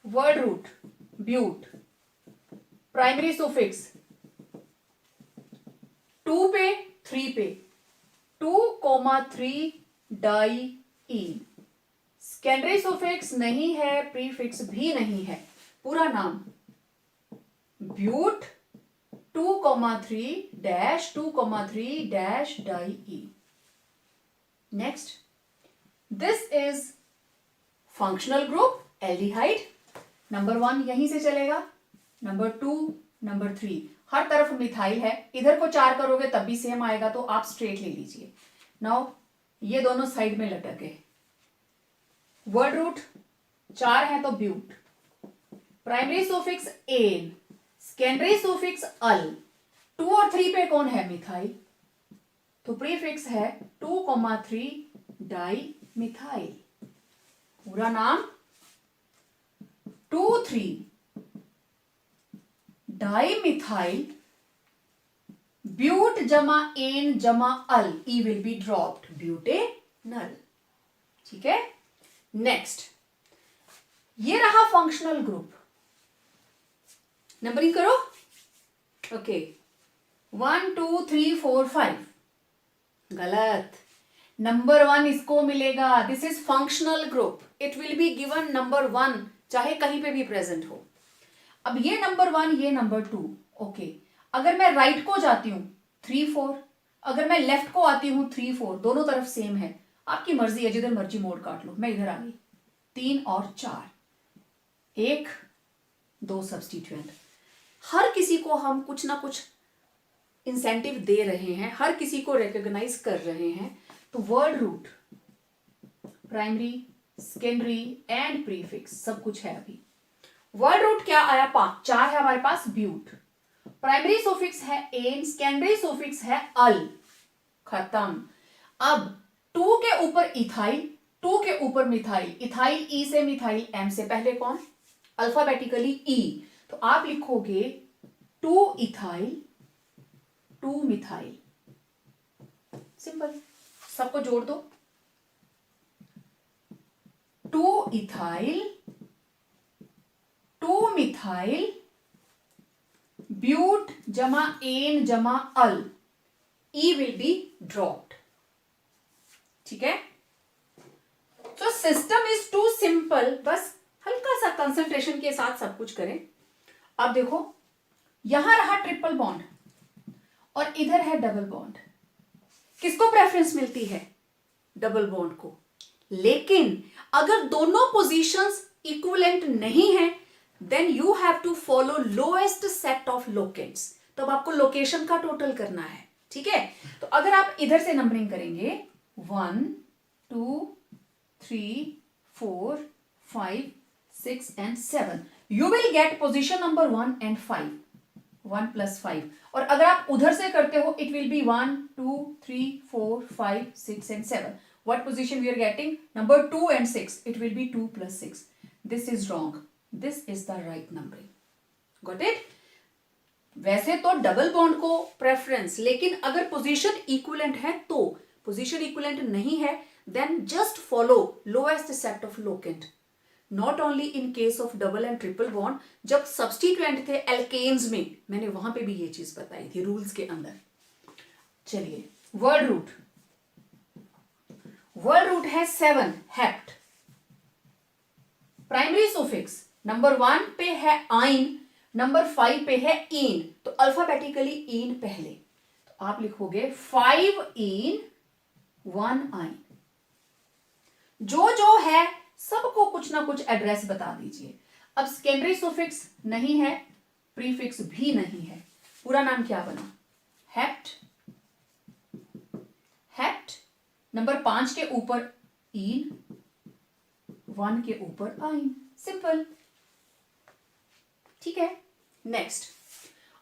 Word root but, primary suffix 2 पे 3 पे, 2,3 डाई ईन। सेकेंडरी सुफिक्स नहीं है, प्रीफिक्स भी नहीं है, पूरा नाम but 2,3 dash 2,3 dash di E. Next, this is functional group aldehyde. Number 1 यहीं से चलेगा, नंबर 2 नंबर 3, हर तरफ मिथाइल है, इधर को 4 करोगे तब भी सेम आएगा तो आप स्ट्रेट ले लीजिए। नाउ ये दोनों साइड में लटक गए, वर्ड रूट 4 है तो but, primary suffix ane, secondary suffix al, 2 और 3 पे कौन है, मिथाइल, तो प्रीफिक्स है 2,3 डाई मिथाइल। पूरा नाम 2,3 डाई मिथाइल ब्यूट जमा एन जमा अल, ई विल बी ड्रॉप्ड, ब्यूटेनल। ठीक है, नेक्स्ट, ये रहा फंक्शनल ग्रुप। नंबरिंग करो। ओके, 1 2 3 4 5, गलत। नंबर 1 इसको मिलेगा, this is functional group, it will be given number 1 चाहे कहीं पे भी प्रेजेंट हो। अब ये नंबर 1 ये नंबर 2। ओके, अगर मैं राइट को जाती हूं 3 4, अगर मैं लेफ्ट को आती हूं 3 4, दोनों तरफ सेम है, आपकी मर्जी है, जिधर मर्जी मोड़ काट लो। मैं इधर आ गई, 3 और 4, 1 2 सब्स्टिट्यूएंट। हर किसी को हम कुछ ना कुछ इंसेंटिव दे रहे हैं, हर किसी को रिकॉग्नाइज कर रहे हैं। तो word root primary secondary and prefix सब कुछ है अभी। वर्ड रूट क्या आया? 5, 4 है हमारे पास ब्यूट। प्राइमरी सुफिक्स है एन, सेकेंडरी सुफिक्स है अल, खत्म। अब 2 के ऊपर इथाइल, 2 के ऊपर मिथाइल, इथाइल ई से मिथाइल एम से पहले कौन? अल्फाबेटिकली ई। तो आप लिखोगे 2 इथाइल 2 मिथाइल, सिंपल। सबको जोड़ दो, 2 इथाइल 2 मिथाइल ब्यूट जमा एन जमा अल, ई विल बी ड्रॉप्ड, ठीक है। तो सिस्टम इज टू सिंपल, बस हल्का सा कंसंट्रेशन के साथ सब कुछ करें। अब देखो यहां रहा ट्रिपल बॉन्ड और इधर है डबल बॉन्ड, किसको प्रेफरेंस मिलती है? डबल बॉन्ड को। लेकिन अगर दोनों पोजीशंस इक्विवेलेंट नहीं है then you have to follow lowest set of locants. तब आपको लोकेशन का टोटल करना है, ठीक है। तो अगर आप इधर से नंबरिंग करेंगे 1 2 3 4 5 6 and 7, you will get position number 1 and 5, 1 plus 5। और अगर आप उधर से करते हो it will be 1 2 3 4 5 6 and 7। What position we are getting? Number 2 and 6, it will be 2 plus 6। This is wrong, this is the right numbering। Got it? वैसे तो double bond को प्रेफरेंस, लेकिन अगर पोजीशन इक्विवेलेंट है तो, पोजीशन इक्विवेलेंट नहीं है then just follow lowest set of locant. Not only in case of double and triple bond, जब सब्स्टिट्यूएंट थे एल्केन्स में, मैंने वहां पे भी ये चीज बताई थी रूल्स के अंदर। चलिए वर्ड रूट, वर्ड रूट है 7 हेप्ट। प्राइमरी सुफिक्स नंबर 1 पे है आइन, नंबर 5 पे है इन, तो अल्फाबेटिकली इन पहले, तो आप लिखोगे 5 इन 1 आइन। जो है सबको कुछ ना कुछ एड्रेस बता दीजिए। अब सेकेंडरी सुफिक्स नहीं है, प्रीफिक्स भी नहीं है, पूरा नाम क्या बना? हेप्ट। हेप्ट नंबर 5 के ऊपर इन, 1 के ऊपर आइन, सिंपल, ठीक है। नेक्स्ट,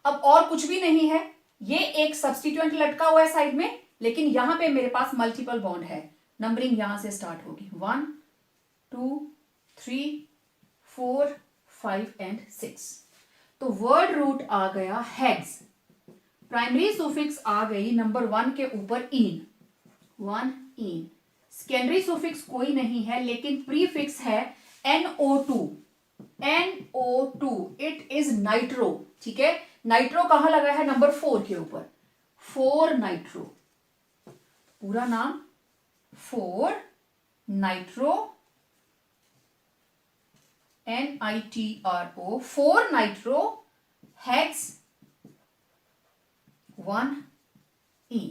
अब और कुछ भी नहीं है, ये एक सब्स्टिट्यूएंट लटका हुआ है साइड में, लेकिन यहां पे मेरे पास मल्टीपल बॉन्ड है। नंबरिंग यहां से स्टार्ट होगी 1 2 3 4 5 एंड 6। तो वर्ड रूट आ गया हेड्स। प्राइमरी सुफिक्स आ गई नंबर 1 के ऊपर इन, 1 इन। सेकेंडरी सुफिक्स कोई नहीं है, लेकिन प्रीफिक्स है NO2, NO2, it is nitro, ठीक है। नाइट्रो कहां लगा है? नंबर 4 के ऊपर, 4 नाइट्रो, पूरा नाम 4 nitro, NITRO, 4 nitro hex 1 E।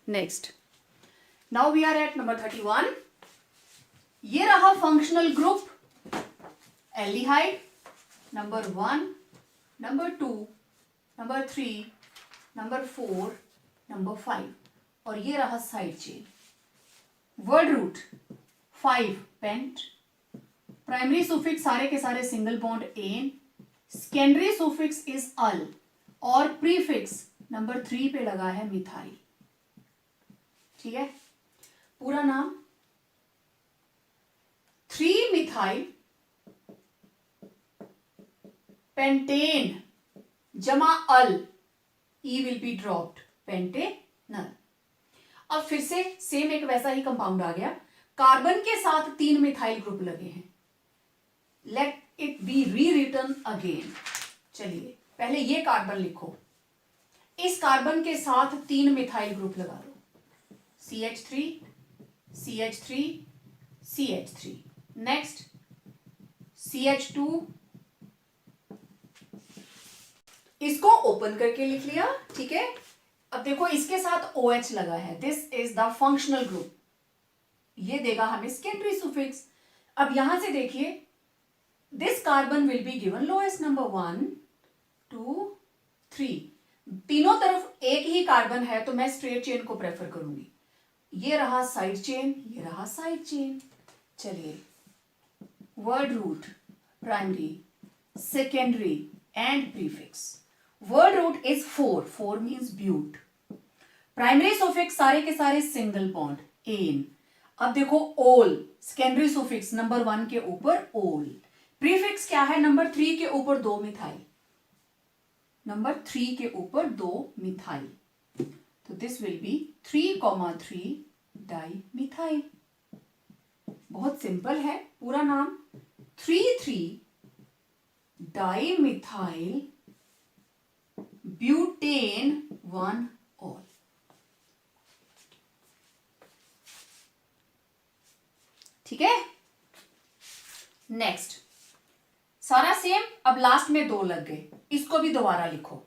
Next, now we are at number 31। ये रहा functional group aldehyde, number 1, number 2, number 3, number 4, number 5, और ये रहा side chain. Word root 5 pent. Primary suffix सारे के सारे single bond ane, secondary suffix is al, और prefix number 3 पे लगा है मिथाइल, ठीक है। पूरा नाम 3 मिथाइल पेंटेन जमा अल, ई विल बी ड्रॉप्ड, पेंटेनल। अब फिर से सेम एक वैसा ही कंपाउंड आ गया, कार्बन के साथ 3 मिथाइल ग्रुप लगे हैं। लेट इट बी री रिटन अगेन। चलिए पहले ये कार्बन लिखो, इस कार्बन के साथ 3 मिथाइल ग्रुप लगा दो, CH3 CH3 CH3। Next CH2, इसको ओपन करके लिख लिया, ठीक है। अब देखो इसके साथ OH लगा है, this is the functional group, ये देगा हमें सेकेंडरी सुफिक्स। अब यहां से देखिए this carbon will be given lowest number 1 2 3, तीनों तरफ एक ही कार्बन है तो मैं स्ट्रेट चेन को प्रेफर करूंगी। ये रहा साइड चेन, ये रहा साइड चेन। चलिए, word root, primary, secondary and prefix. Word root is 4, 4 means but. Primary suffix सारे के सारे सिंगल बॉन्ड, एन। अब देखो ओल, सेकेंडरी सुफिक्स नंबर 1 के ऊपर ओल। प्रीफिक्स क्या है? नंबर 3 के ऊपर 2 मिथाइल, नंबर 3 के ऊपर 2 मिथाइल। तो this will be 3,3 di methyl. बहुत सिंपल है, पूरा नाम 3,3 डाई मिथाइल ब्यूटेन 1 ऑल। ठीक है, नेक्स्ट सारा सेम। अब लास्ट में 2 लग गए, इसको भी दोबारा लिखो।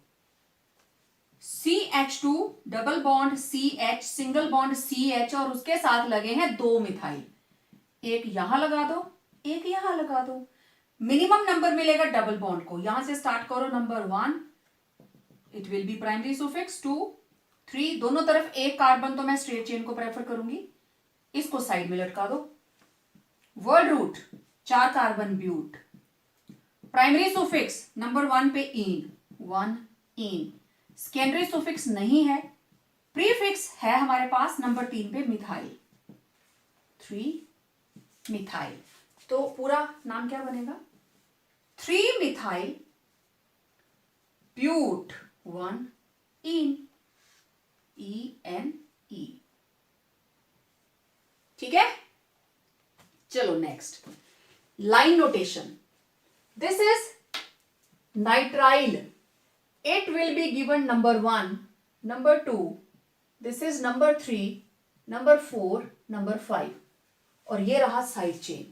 CH2 double bond CH, single bond CH और उसके साथ लगे हैं 2 मिथाइल। एक यहां लगा दो, एक यहां लगा दो। मिनिमम नंबर मिलेगा डबल बॉन्ड को। यहां से स्टार्ट करो, number 1, it will be primary suffix 2, 3, दोनों तरफ एक कार्बन, तो मैं स्ट्रेट चेन को प्रेफर करूंगी। इसको साइड में लटका दो। Word root 4 carbon but. Primary suffix number 1 पे इन, 1 इन। सेकेंडरी सुफिक्स नहीं है। प्रीफिक्स है हमारे पास नंबर 3 पे मिथाइल, 3 मिथाइल। तो पूरा नाम क्या बनेगा? 3 मिथाइल ब्यूट 1 इन, ENE। ठीक है, चलो next line notation. This is nitrile, it will be given number 1, number 2, this is number 3, number 4, number 5 और ये रहा साइड चेन,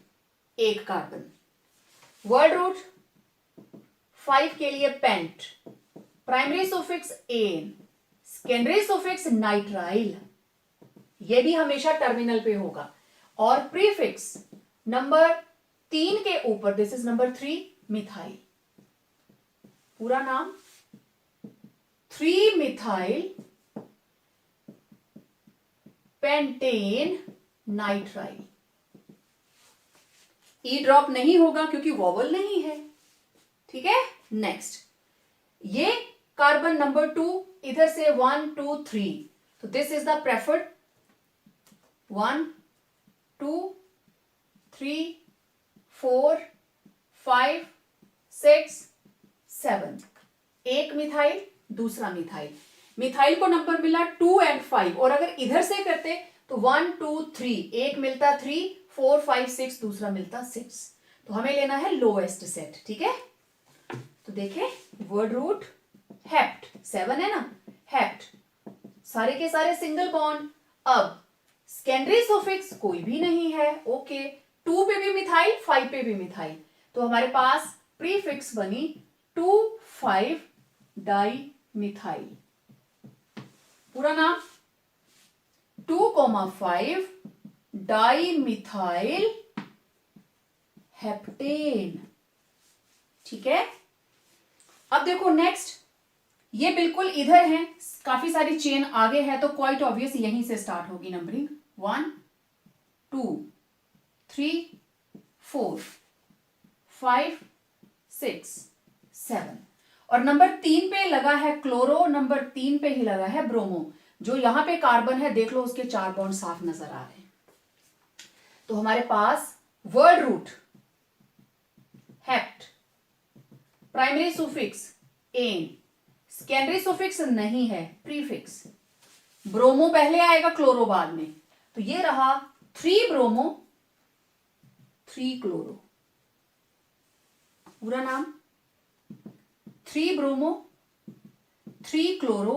एक कार्बन। वर्ड रूट 5 के लिए pent, primary suffix ane, secondary suffix nitrile, ये भी हमेशा टर्मिनल पे होगा। और प्रीफिक्स नंबर 3 के ऊपर, दिस इज नंबर 3 मिथाइल। पूरा नाम 3 मिथाइल पेंटेन नाइट्राइल। ई ड्रॉप नहीं होगा क्योंकि वॉवल नहीं है। ठीक है, नेक्स्ट ये कार्बन नंबर 2, इधर से 1 2 3, तो दिस इज द प्रेफर्ड 1 2 3 4 5 6 7, एक मिथाइल, दूसरा मिथाइल। मिथाइल को नंबर मिला 2 और 5, और अगर इधर से करते तो 1 2 3, एक मिलता 3, 4 5 6, दूसरा मिलता 6। तो हमें लेना है लोएस्ट सेट। ठीक है, तो देखें वर्ड रूट हेप्ट 7 है ना, हेप्ट सारे के सारे सिंगल बॉन्ड। अब सेकेंडरी सुफिक्स कोई भी नहीं है, ओके। 2 पे भी मिथाइल, 5 पे भी मिथाइल, तो हमारे पास प्रीफिक्स बनी 2 5 डाई मिथाइल। पूरा नाम 2,5 डाई मिथाइल हेप्टेन। ठीक है, अब देखो नेक्स्ट, ये बिल्कुल इधर है, काफी सारी चेन आगे है, तो क्वाइट ऑब्वियस यहीं से स्टार्ट होगी नंबरिंग। 1 2 3 4 5 6 7, और नंबर 3 पे लगा है क्लोरो, नंबर 3 पे ही लगा है ब्रोमो। जो यहां पे कार्बन है देख लो, उसके 4 बॉन्ड साफ नजर आ रहे हैं। तो हमारे पास word root hept, primary suffix ane, secondary suffix नहीं है, प्रीफिक्स ब्रोमो पहले आएगा, क्लोरो बाद में। तो ये रहा 3 ब्रोमो 3 क्लोरो। पूरा नाम 3 ब्रोमो 3 क्लोरो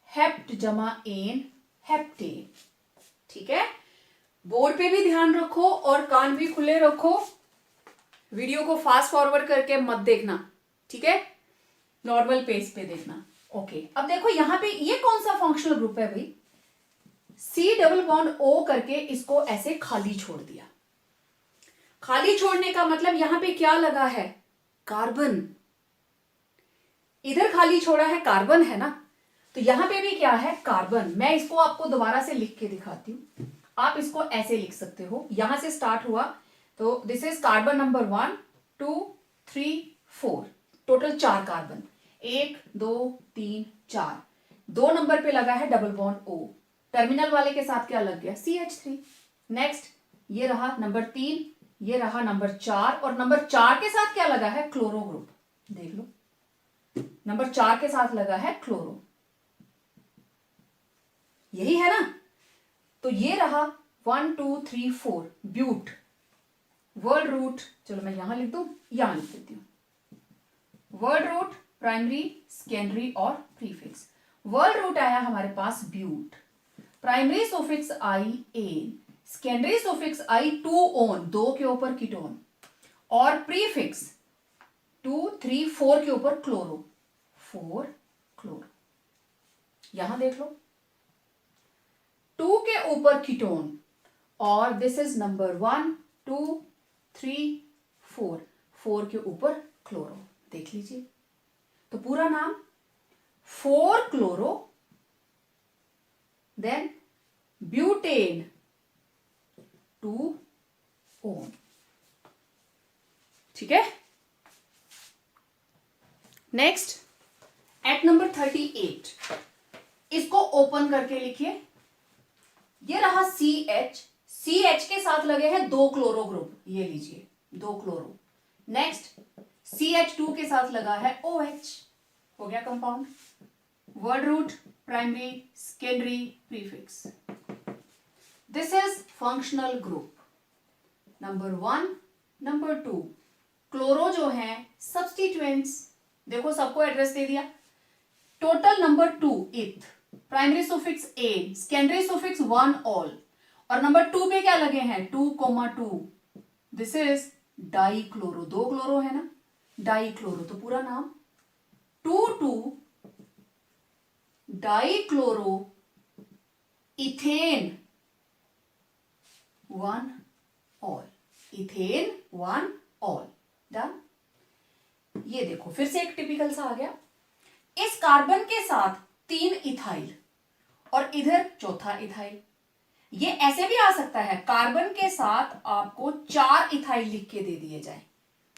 हेप्ट जमा एन हेप्टेन। ठीक है, बोर्ड पे भी ध्यान रखो और कान भी खुले रखो, वीडियो को फास्ट फॉरवर्ड करके मत देखना। ठीक है, नॉर्मल पेज पे देखना। ओके, अब देखो यहां पे ये कौन सा फंक्शनल ग्रुप है भाई? C डबल बॉन्ड O करके इसको ऐसे खाली छोड़ दिया। खाली छोड़ने का मतलब यहां पे क्या लगा है? कार्बन। इधर खाली छोड़ा है, कार्बन है ना, तो यहां पे भी क्या है, कार्बन। मैं इसको आपको दोबारा से लिख के दिखाती हूं। आप इसको ऐसे लिख सकते हो, यहां से स्टार्ट हुआ तो this is carbon number 1 2 3 4, total 4 carbon, 1 2 3 4। 2 number पे लगा है डबल बॉन्ड O, टर्मिनल वाले के साथ क्या लग गया, CH3। नेक्स्ट ये रहा नंबर 3, ये रहा नंबर 4, और नंबर 4 के साथ क्या लगा है, क्लोरो ग्रुप। देख लो, नंबर 4 के साथ लगा है क्लोरो, यही है ना। तो ये रहा 1 2 3 4 ब्यूट, वर्ड रूट। चलो मैं यहां लिख दूं, यहां लिख देती हूं। वर्ड रूट, प्राइमरी, सेकेंडरी और प्रीफिक्स। वर्ड रूट आया हमारे पास ब्यूट, प्राइमरी सुफिक्स आई एन, सेकेंडरी सुफिक्स आई 2 ओन, 2 के ऊपर कीटोन, और प्रीफिक्स 2 3 4 के ऊपर क्लोरो, 4 क्लोरो। यहां देख लो, 2 के ऊपर कीटोन, और दिस इज नंबर 1 2 3 4, 4 के ऊपर क्लोरो। देख लीजिए, तो पूरा नाम 4 क्लोरो, देन ब्यूटेन 2 ओन। ठीक है। नेक्स्ट एट नंबर 38, इसको ओपन करके लिखिए। ये रहा CH, CH के साथ लगे हैं 2 क्लोरो ग्रुप, ये लीजिए 2 क्लोरो। नेक्स्ट CH2 के साथ लगा है OH, हो गया compound. Word root, primary, secondary, prefix. This is functional group. Number 1 number 2 chloro जो है सब्स्टिट्यूएंट्स, देखो सबको एड्रेस दे दिया। Total number 2 eth, primary suffix ane, secondary suffix 1 ol, और नंबर 2 पे क्या लगे हैं 2,2, this is di chloro, 2 chloro है ना, डाई क्लोरो। तो पूरा नाम 2,2 di chloro ethane 1 ol, ethane 1 ol. Done. ये देखो फिर से एक टिपिकल सा आ गया, इस कार्बन के साथ 3 इथाइल और इधर चौथा इथाइल। ये ऐसे भी आ सकता है, कार्बन के साथ आपको 4 इथाइल लिख के दे दिए जाए,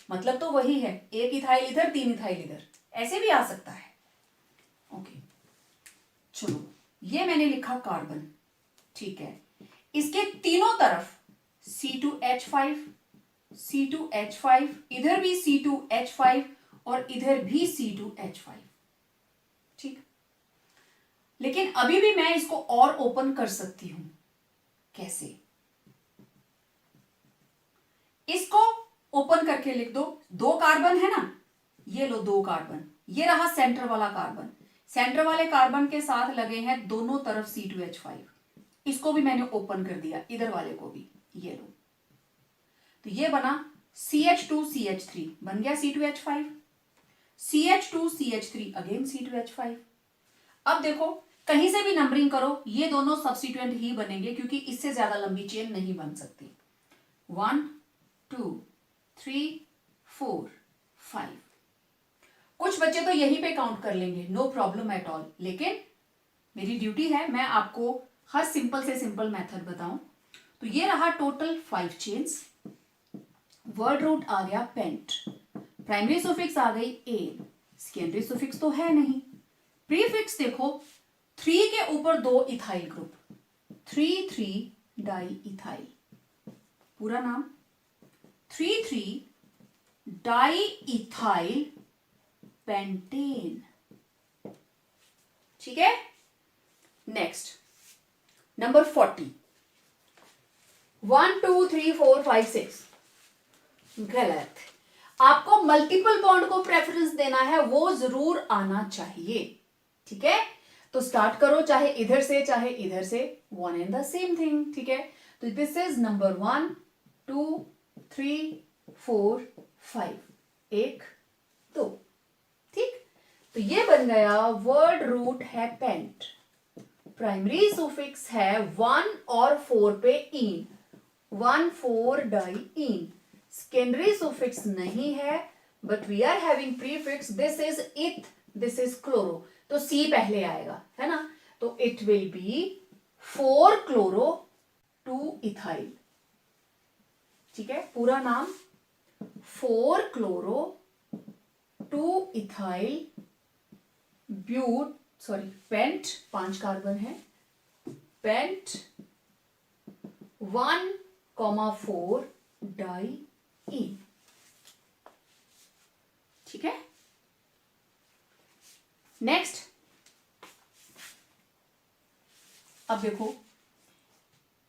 मतलब तो वही है, 1 इथाइल इधर 3 इथाइल इधर, ऐसे भी आ सकता है। ओके चलो, ये मैंने लिखा कार्बन, ठीक है। इसके तीनों तरफ C2H5, C2H5, इधर भी C2H5 और इधर भी C2H5, ठीक। लेकिन अभी भी मैं इसको और ओपन कर सकती हूं, कैसे? इसको ओपन करके लिख दो, 2 कार्बन है ना, ये लो 2 कार्बन, ये रहा सेंटर वाला कार्बन, सेंटर वाले कार्बन के साथ लगे हैं दोनों तरफ C2H5, इसको भी मैंने ओपन कर दिया, इधर वाले को भी, ये लो। तो ये बना CH2CH3, बन गया C2H5, CH2CH3 अगेन C2H5। अब देखो कहीं से भी नंबरिंग करो, ये दोनों सब्स्टिट्यूएंट ही बनेंगे क्योंकि इससे ज्यादा लंबी चेन नहीं बन सकती। 1 2 3 4 5। कुछ बच्चे तो यहीं पे काउंट कर लेंगे, नो प्रॉब्लम एट ऑल, लेकिन मेरी ड्यूटी है मैं आपको हर सिंपल से सिंपल मेथड बताऊं। तो ये रहा टोटल 5 चेन्स। वर्ड रूट आ गया पेंट, प्राइमरी सुफिक्स आ गई एन, सेकेंडरी सुफिक्स तो है नहीं, प्रीफिक्स देखो 3 के ऊपर 2 इथाइल ग्रुप, 3,3 डाई इथाइल, पूरा नाम 3,3 डाई इथाइल पेंटेन, ठीक है। नेक्स्ट नंबर 40, 1 2 3 4 5 6, गलत। आपको मल्टीपल बॉन्ड को प्रेफरेंस देना है, वो जरूर आना चाहिए, ठीक है। तो स्टार्ट करो चाहे इधर से चाहे इधर से, one and the same thing, ठीक है। तो दिस इज नंबर 1 2 3 4 5, 1 2, ठीक। तो ये बन गया, वर्ड रूट है पेंट, प्राइमरी सुफिक्स है 1 और 4 पे ene, 1 4 di ene, secondary suffix नहीं है but we are having prefix, this is eth this is chloro, तो सी पहले आएगा, है ना, तो it will be 4 chloro 2 ethyl. ठीक है, पूरा नाम 4 क्लोरो 2 इथाइल पेंट, 5 कार्बन है, पेंट 1,4 डाई ईन। ठीक है, नेक्स्ट। अब देखो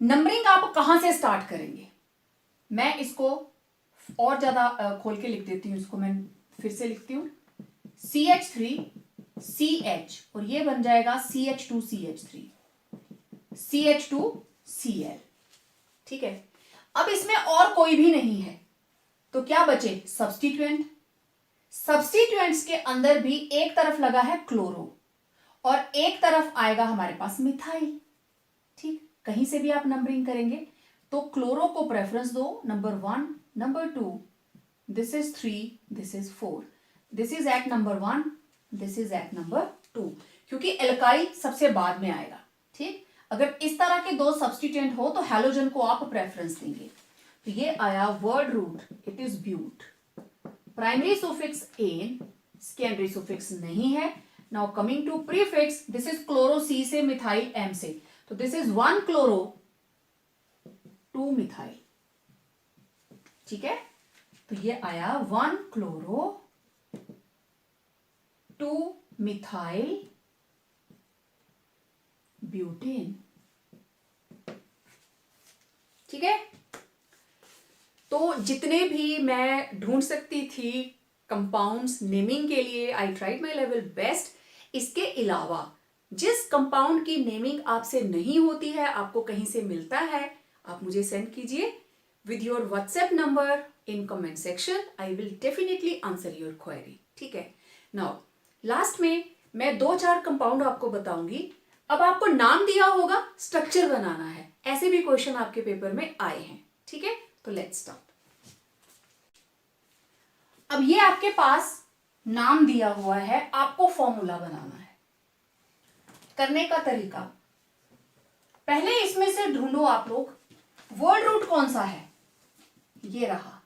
नंबरिंग आप कहां से स्टार्ट करेंगे, मैं इसको और ज्यादा खोल के लिख देती हूं, इसको मैं फिर से लिखती हूं, CH3 CH और ये बन जाएगा CH2 CH3 CH2 Cl। ठीक है, अब इसमें और कोई भी नहीं है तो क्या बचे, सब्स्टिट्यूएंट। सब्स्टिट्यूएंट्स के अंदर भी एक तरफ लगा है क्लोरो और एक तरफ आएगा हमारे पास मिथाइल। ठीक, कहीं से भी आप नंबरिंग करेंगे तो क्लोरो को प्रेफरेंस दो, number 1, number 2, this is 3, this is 4, this is at number 1, this is at number 2, क्योंकि एल्काइल सबसे बाद में आएगा। ठीक, अगर इस तरह के दो सब्स्टिट्यूएंट हो तो हैलोजन को आप प्रेफरेंस देंगे। तो ये आया word root, it is but, primary suffix ane, secondary suffix नहीं है। Now coming to prefix, this is chloro C से, मिथाइल एम से, तो दिस इज 1 क्लोरो 2 मिथाइल। ठीक है, तो ये आया 1 क्लोरो 2 मिथाइल ब्यूटेन। ठीक है, तो जितने भी मैं ढूंढ सकती थी कंपाउंड्स नेमिंग के लिए, I tried my level best. इसके अलावा जिस कंपाउंड की नेमिंग आपसे नहीं होती है, आपको कहीं से मिलता है, आप मुझे सेंड कीजिए with your WhatsApp number in comment section, I will definitely answer your query. ठीक है, नाउ लास्ट में मैं 2-4 कंपाउंड आपको बताऊंगी। अब आपको नाम दिया होगा, स्ट्रक्चर बनाना है, ऐसे भी क्वेश्चन आपके पेपर में आए हैं। ठीक है, तो लेट्स स्टार्ट। अब ये आपके पास नाम दिया हुआ है, आपको फॉर्मूला बनाना है। करने का तरीका, पहले इसमें से ढूंढो आप लोग वर्ड रूट कौन सा है, ये रहा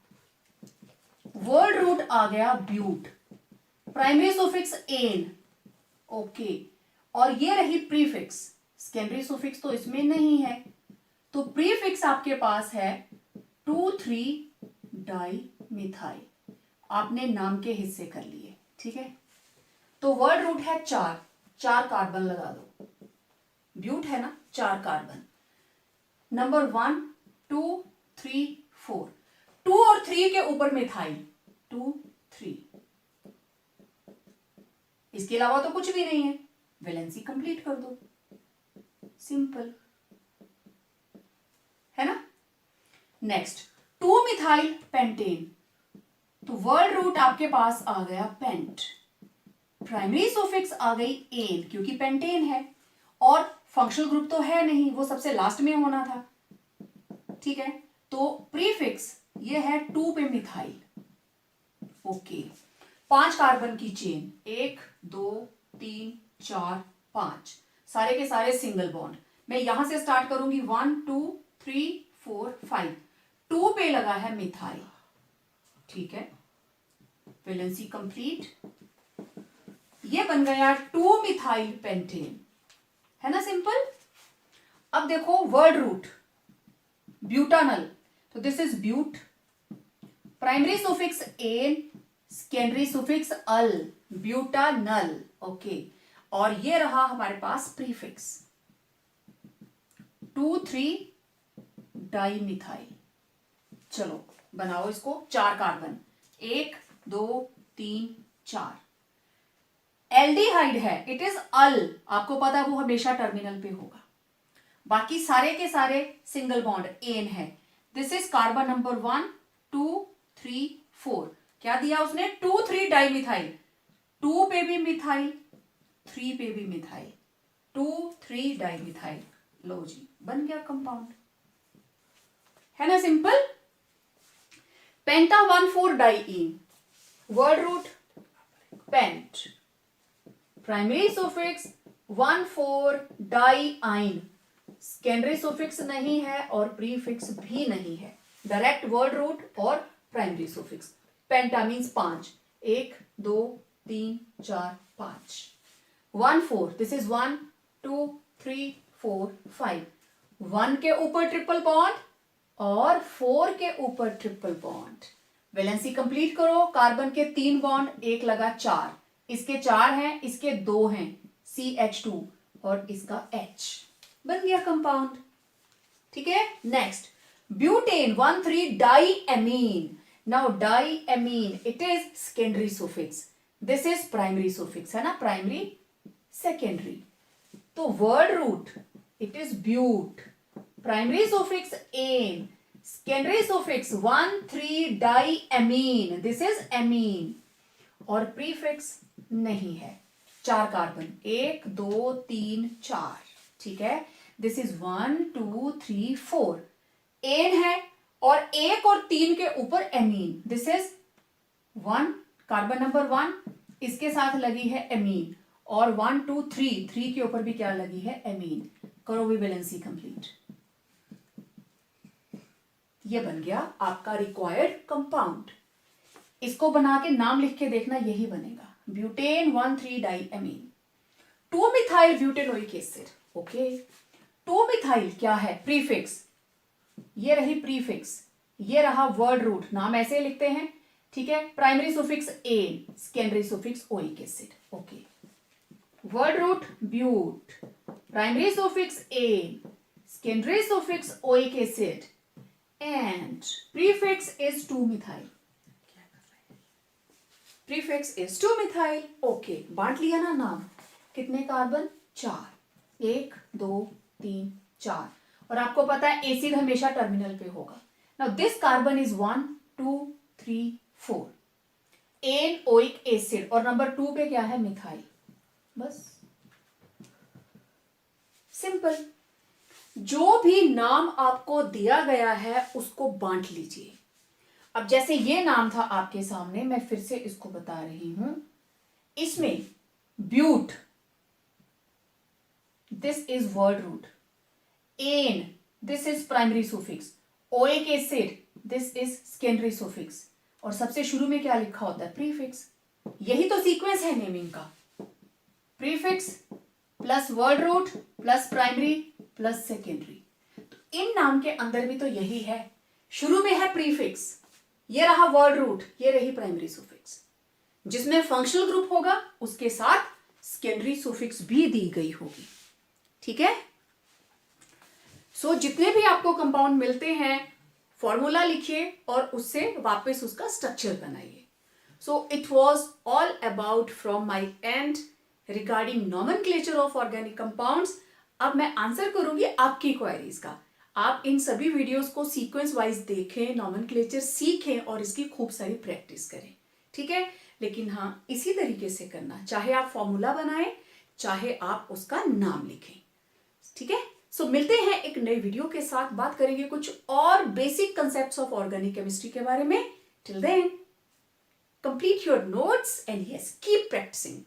वर्ड रूट आ गया but, primary suffix ane, okay, और ये रही प्रीफिक्स, सेकेंडरी सुफिक्स तो इसमें नहीं है, तो प्रीफिक्स आपके पास है 2,3 डाई मिथाइल। आपने नाम के हिस्से कर लिए। ठीक है, तो वर्ड रूट है 4 कार्बन लगा दो, ब्यूट है ना, 4 कार्बन, नंबर 1 2 3 4, 2 और 3 के ऊपर मिथाइल 2 3, इसके अलावा तो कुछ भी नहीं है, वैलेंसी कंप्लीट कर दो, सिंपल है ना। नेक्स्ट 2 मिथाइल पेंटेन, तो वर्ड रूट आपके पास आ गया पेंट, प्राइमरी सुफिक्स आ गई एन क्योंकि पेंटेन है, और फंक्शनल ग्रुप तो है नहीं, वो सबसे लास्ट में होना था। ठीक है, तो प्रीफिक्स ये है 2 पे मिथाइल, ओके, 5 कार्बन की चेन, 1 2 3 4 5, सारे के सारे सिंगल बॉन्ड। मैं यहां से स्टार्ट करूंगी, 1 2 3 4 5, 2 पे लगा है मिथाइल। ठीक है, वैलेंसी कंप्लीट, ये बन गया 2 मिथाइल पेंटेन, है ना, सिंपल। अब देखो वर्ड रूट ब्यूटानल, तो this is but, primary suffix ane, secondary suffix al, butanal, okay, और ये रहा हमारे पास प्रीफिक्स 2,3 डाई मिथाइल। चलो बनाओ इसको, 4 कार्बन, 1 2 3 4, एल्डिहाइड है, इट इज अल, आपको पता है वो हमेशा टर्मिनल पे होगा, बाकी सारे के सारे सिंगल बॉन्ड एन है, दिस इज कार्बन नंबर 1 2 3 4, क्या दिया उसने, 2 3 डाई मिथाइल, 2 पे भी मिथाइल, 3 पे भी मिथाइल, 2 3 डाई मिथाइल, लो जी बन गया कंपाउंड, है ना, simple. Penta 1,4 di ene, word root pent, primary suffix 1,4 diyne, secondary suffix नहीं है और प्रीफिक्स भी नहीं है, डायरेक्ट वर्ड रूट और primary suffix. Penta means 5, 1 2 3 4 5। 1,4 this is 1 2 3 4 5, 1 के ऊपर ट्रिपल बॉन्ड और 4 के ऊपर ट्रिपल बॉन्ड। वैलेंसी कंप्लीट करो, कार्बन के 3 बॉन्ड, एक लगा 4, इसके 4 हैं, इसके 2 हैं, CH2 और इसका H, बन गया कंपाउंड। ठीक है, next butane 1,3 diamine. Now diamine it is secondary suffix, this is primary suffix, है ना, प्राइमरी सेकेंडरी। तो word root it is but, primary suffix ane, secondary suffix 1,3 diamine, this is amine, और prefix नहीं है। 4 carbon, 1 2 3 4, ठीक है, this is 1 2 3 4, N है और 1 और 3 के ऊपर amine, this is 1 carbon number 1, इसके साथ लगी है एमीन, और 1 2 3 3 के ऊपर भी क्या लगी है, एमीन। करो भी वैलेंसी कंप्लीट, ये बन गया आपका रिक्वायर्ड कंपाउंड। इसको बना के नाम लिख के देखना, यही बनेगा butane 1,3 diamine. 2 methyl butanoic acid, okay, 2 methyl क्या है, प्रीफिक्स, ये रही प्रीफिक्स, ये रहा वर्ड रूट, नाम ऐसे लिखते हैं, ठीक है, primary suffix ane, secondary suffix oic acid, okay, word root but, primary suffix ane, secondary suffix oic acid, and prefix is 2 methyl, prefix is 2 methyl, okay, बांट लिया ना नाम, कितने कार्बन, 4, 1 2 3 4, और आपको पता है एसिड हमेशा टर्मिनल पे होगा। Now this carbon is 1 2 3 4, ane oic acid, और नंबर 2 पे क्या है, मिथाइल, बस सिंपल। जो भी नाम आपको दिया गया है उसको बांट लीजिए। अब जैसे ये नाम था आपके सामने, मैं फिर से इसको बता रही हूं, इसमें but this is word root, ane this is primary suffix, oic acid this is secondary suffix, और सबसे शुरू में क्या लिखा होता है, प्रीफिक्स। यही तो सीक्वेंस है नेमिंग का, prefix plus word root plus primary plus secondary. तो इन नाम के अंदर भी तो यही है, शुरू में है प्रीफिक्स, ये रहा वर्ड रूट, ये रही प्राइमरी सुफिक्स, जिसमें फंक्शनल ग्रुप होगा उसके साथ सेकेंडरी सुफिक्स भी दी गई होगी, ठीक है। सो जितने भी आपको कंपाउंड मिलते हैं फॉर्मूला लिखिए और उससे वापस उसका स्ट्रक्चर बनाइए। So it was all about from my and regarding nomenclature of organic compounds. अब मैं आंसर करूंगी आपकी क्वेरीज का। आप इन सभी वीडियोस को सीक्वेंस वाइज देखें, नॉमेनक्लेचर सीखें और इसकी खूब सारी प्रैक्टिस करें, ठीक है। लेकिन हाँ, इसी तरीके से करना, चाहे आप फॉर्मूला बनाएं चाहे आप उसका नाम लिखें, ठीक है। सो मिलते हैं एक नए वीडियो के साथ, बात करेंगे कुछ और basic concepts of organic chemistry के बारे में। Till then complete your notes and yes keep practising.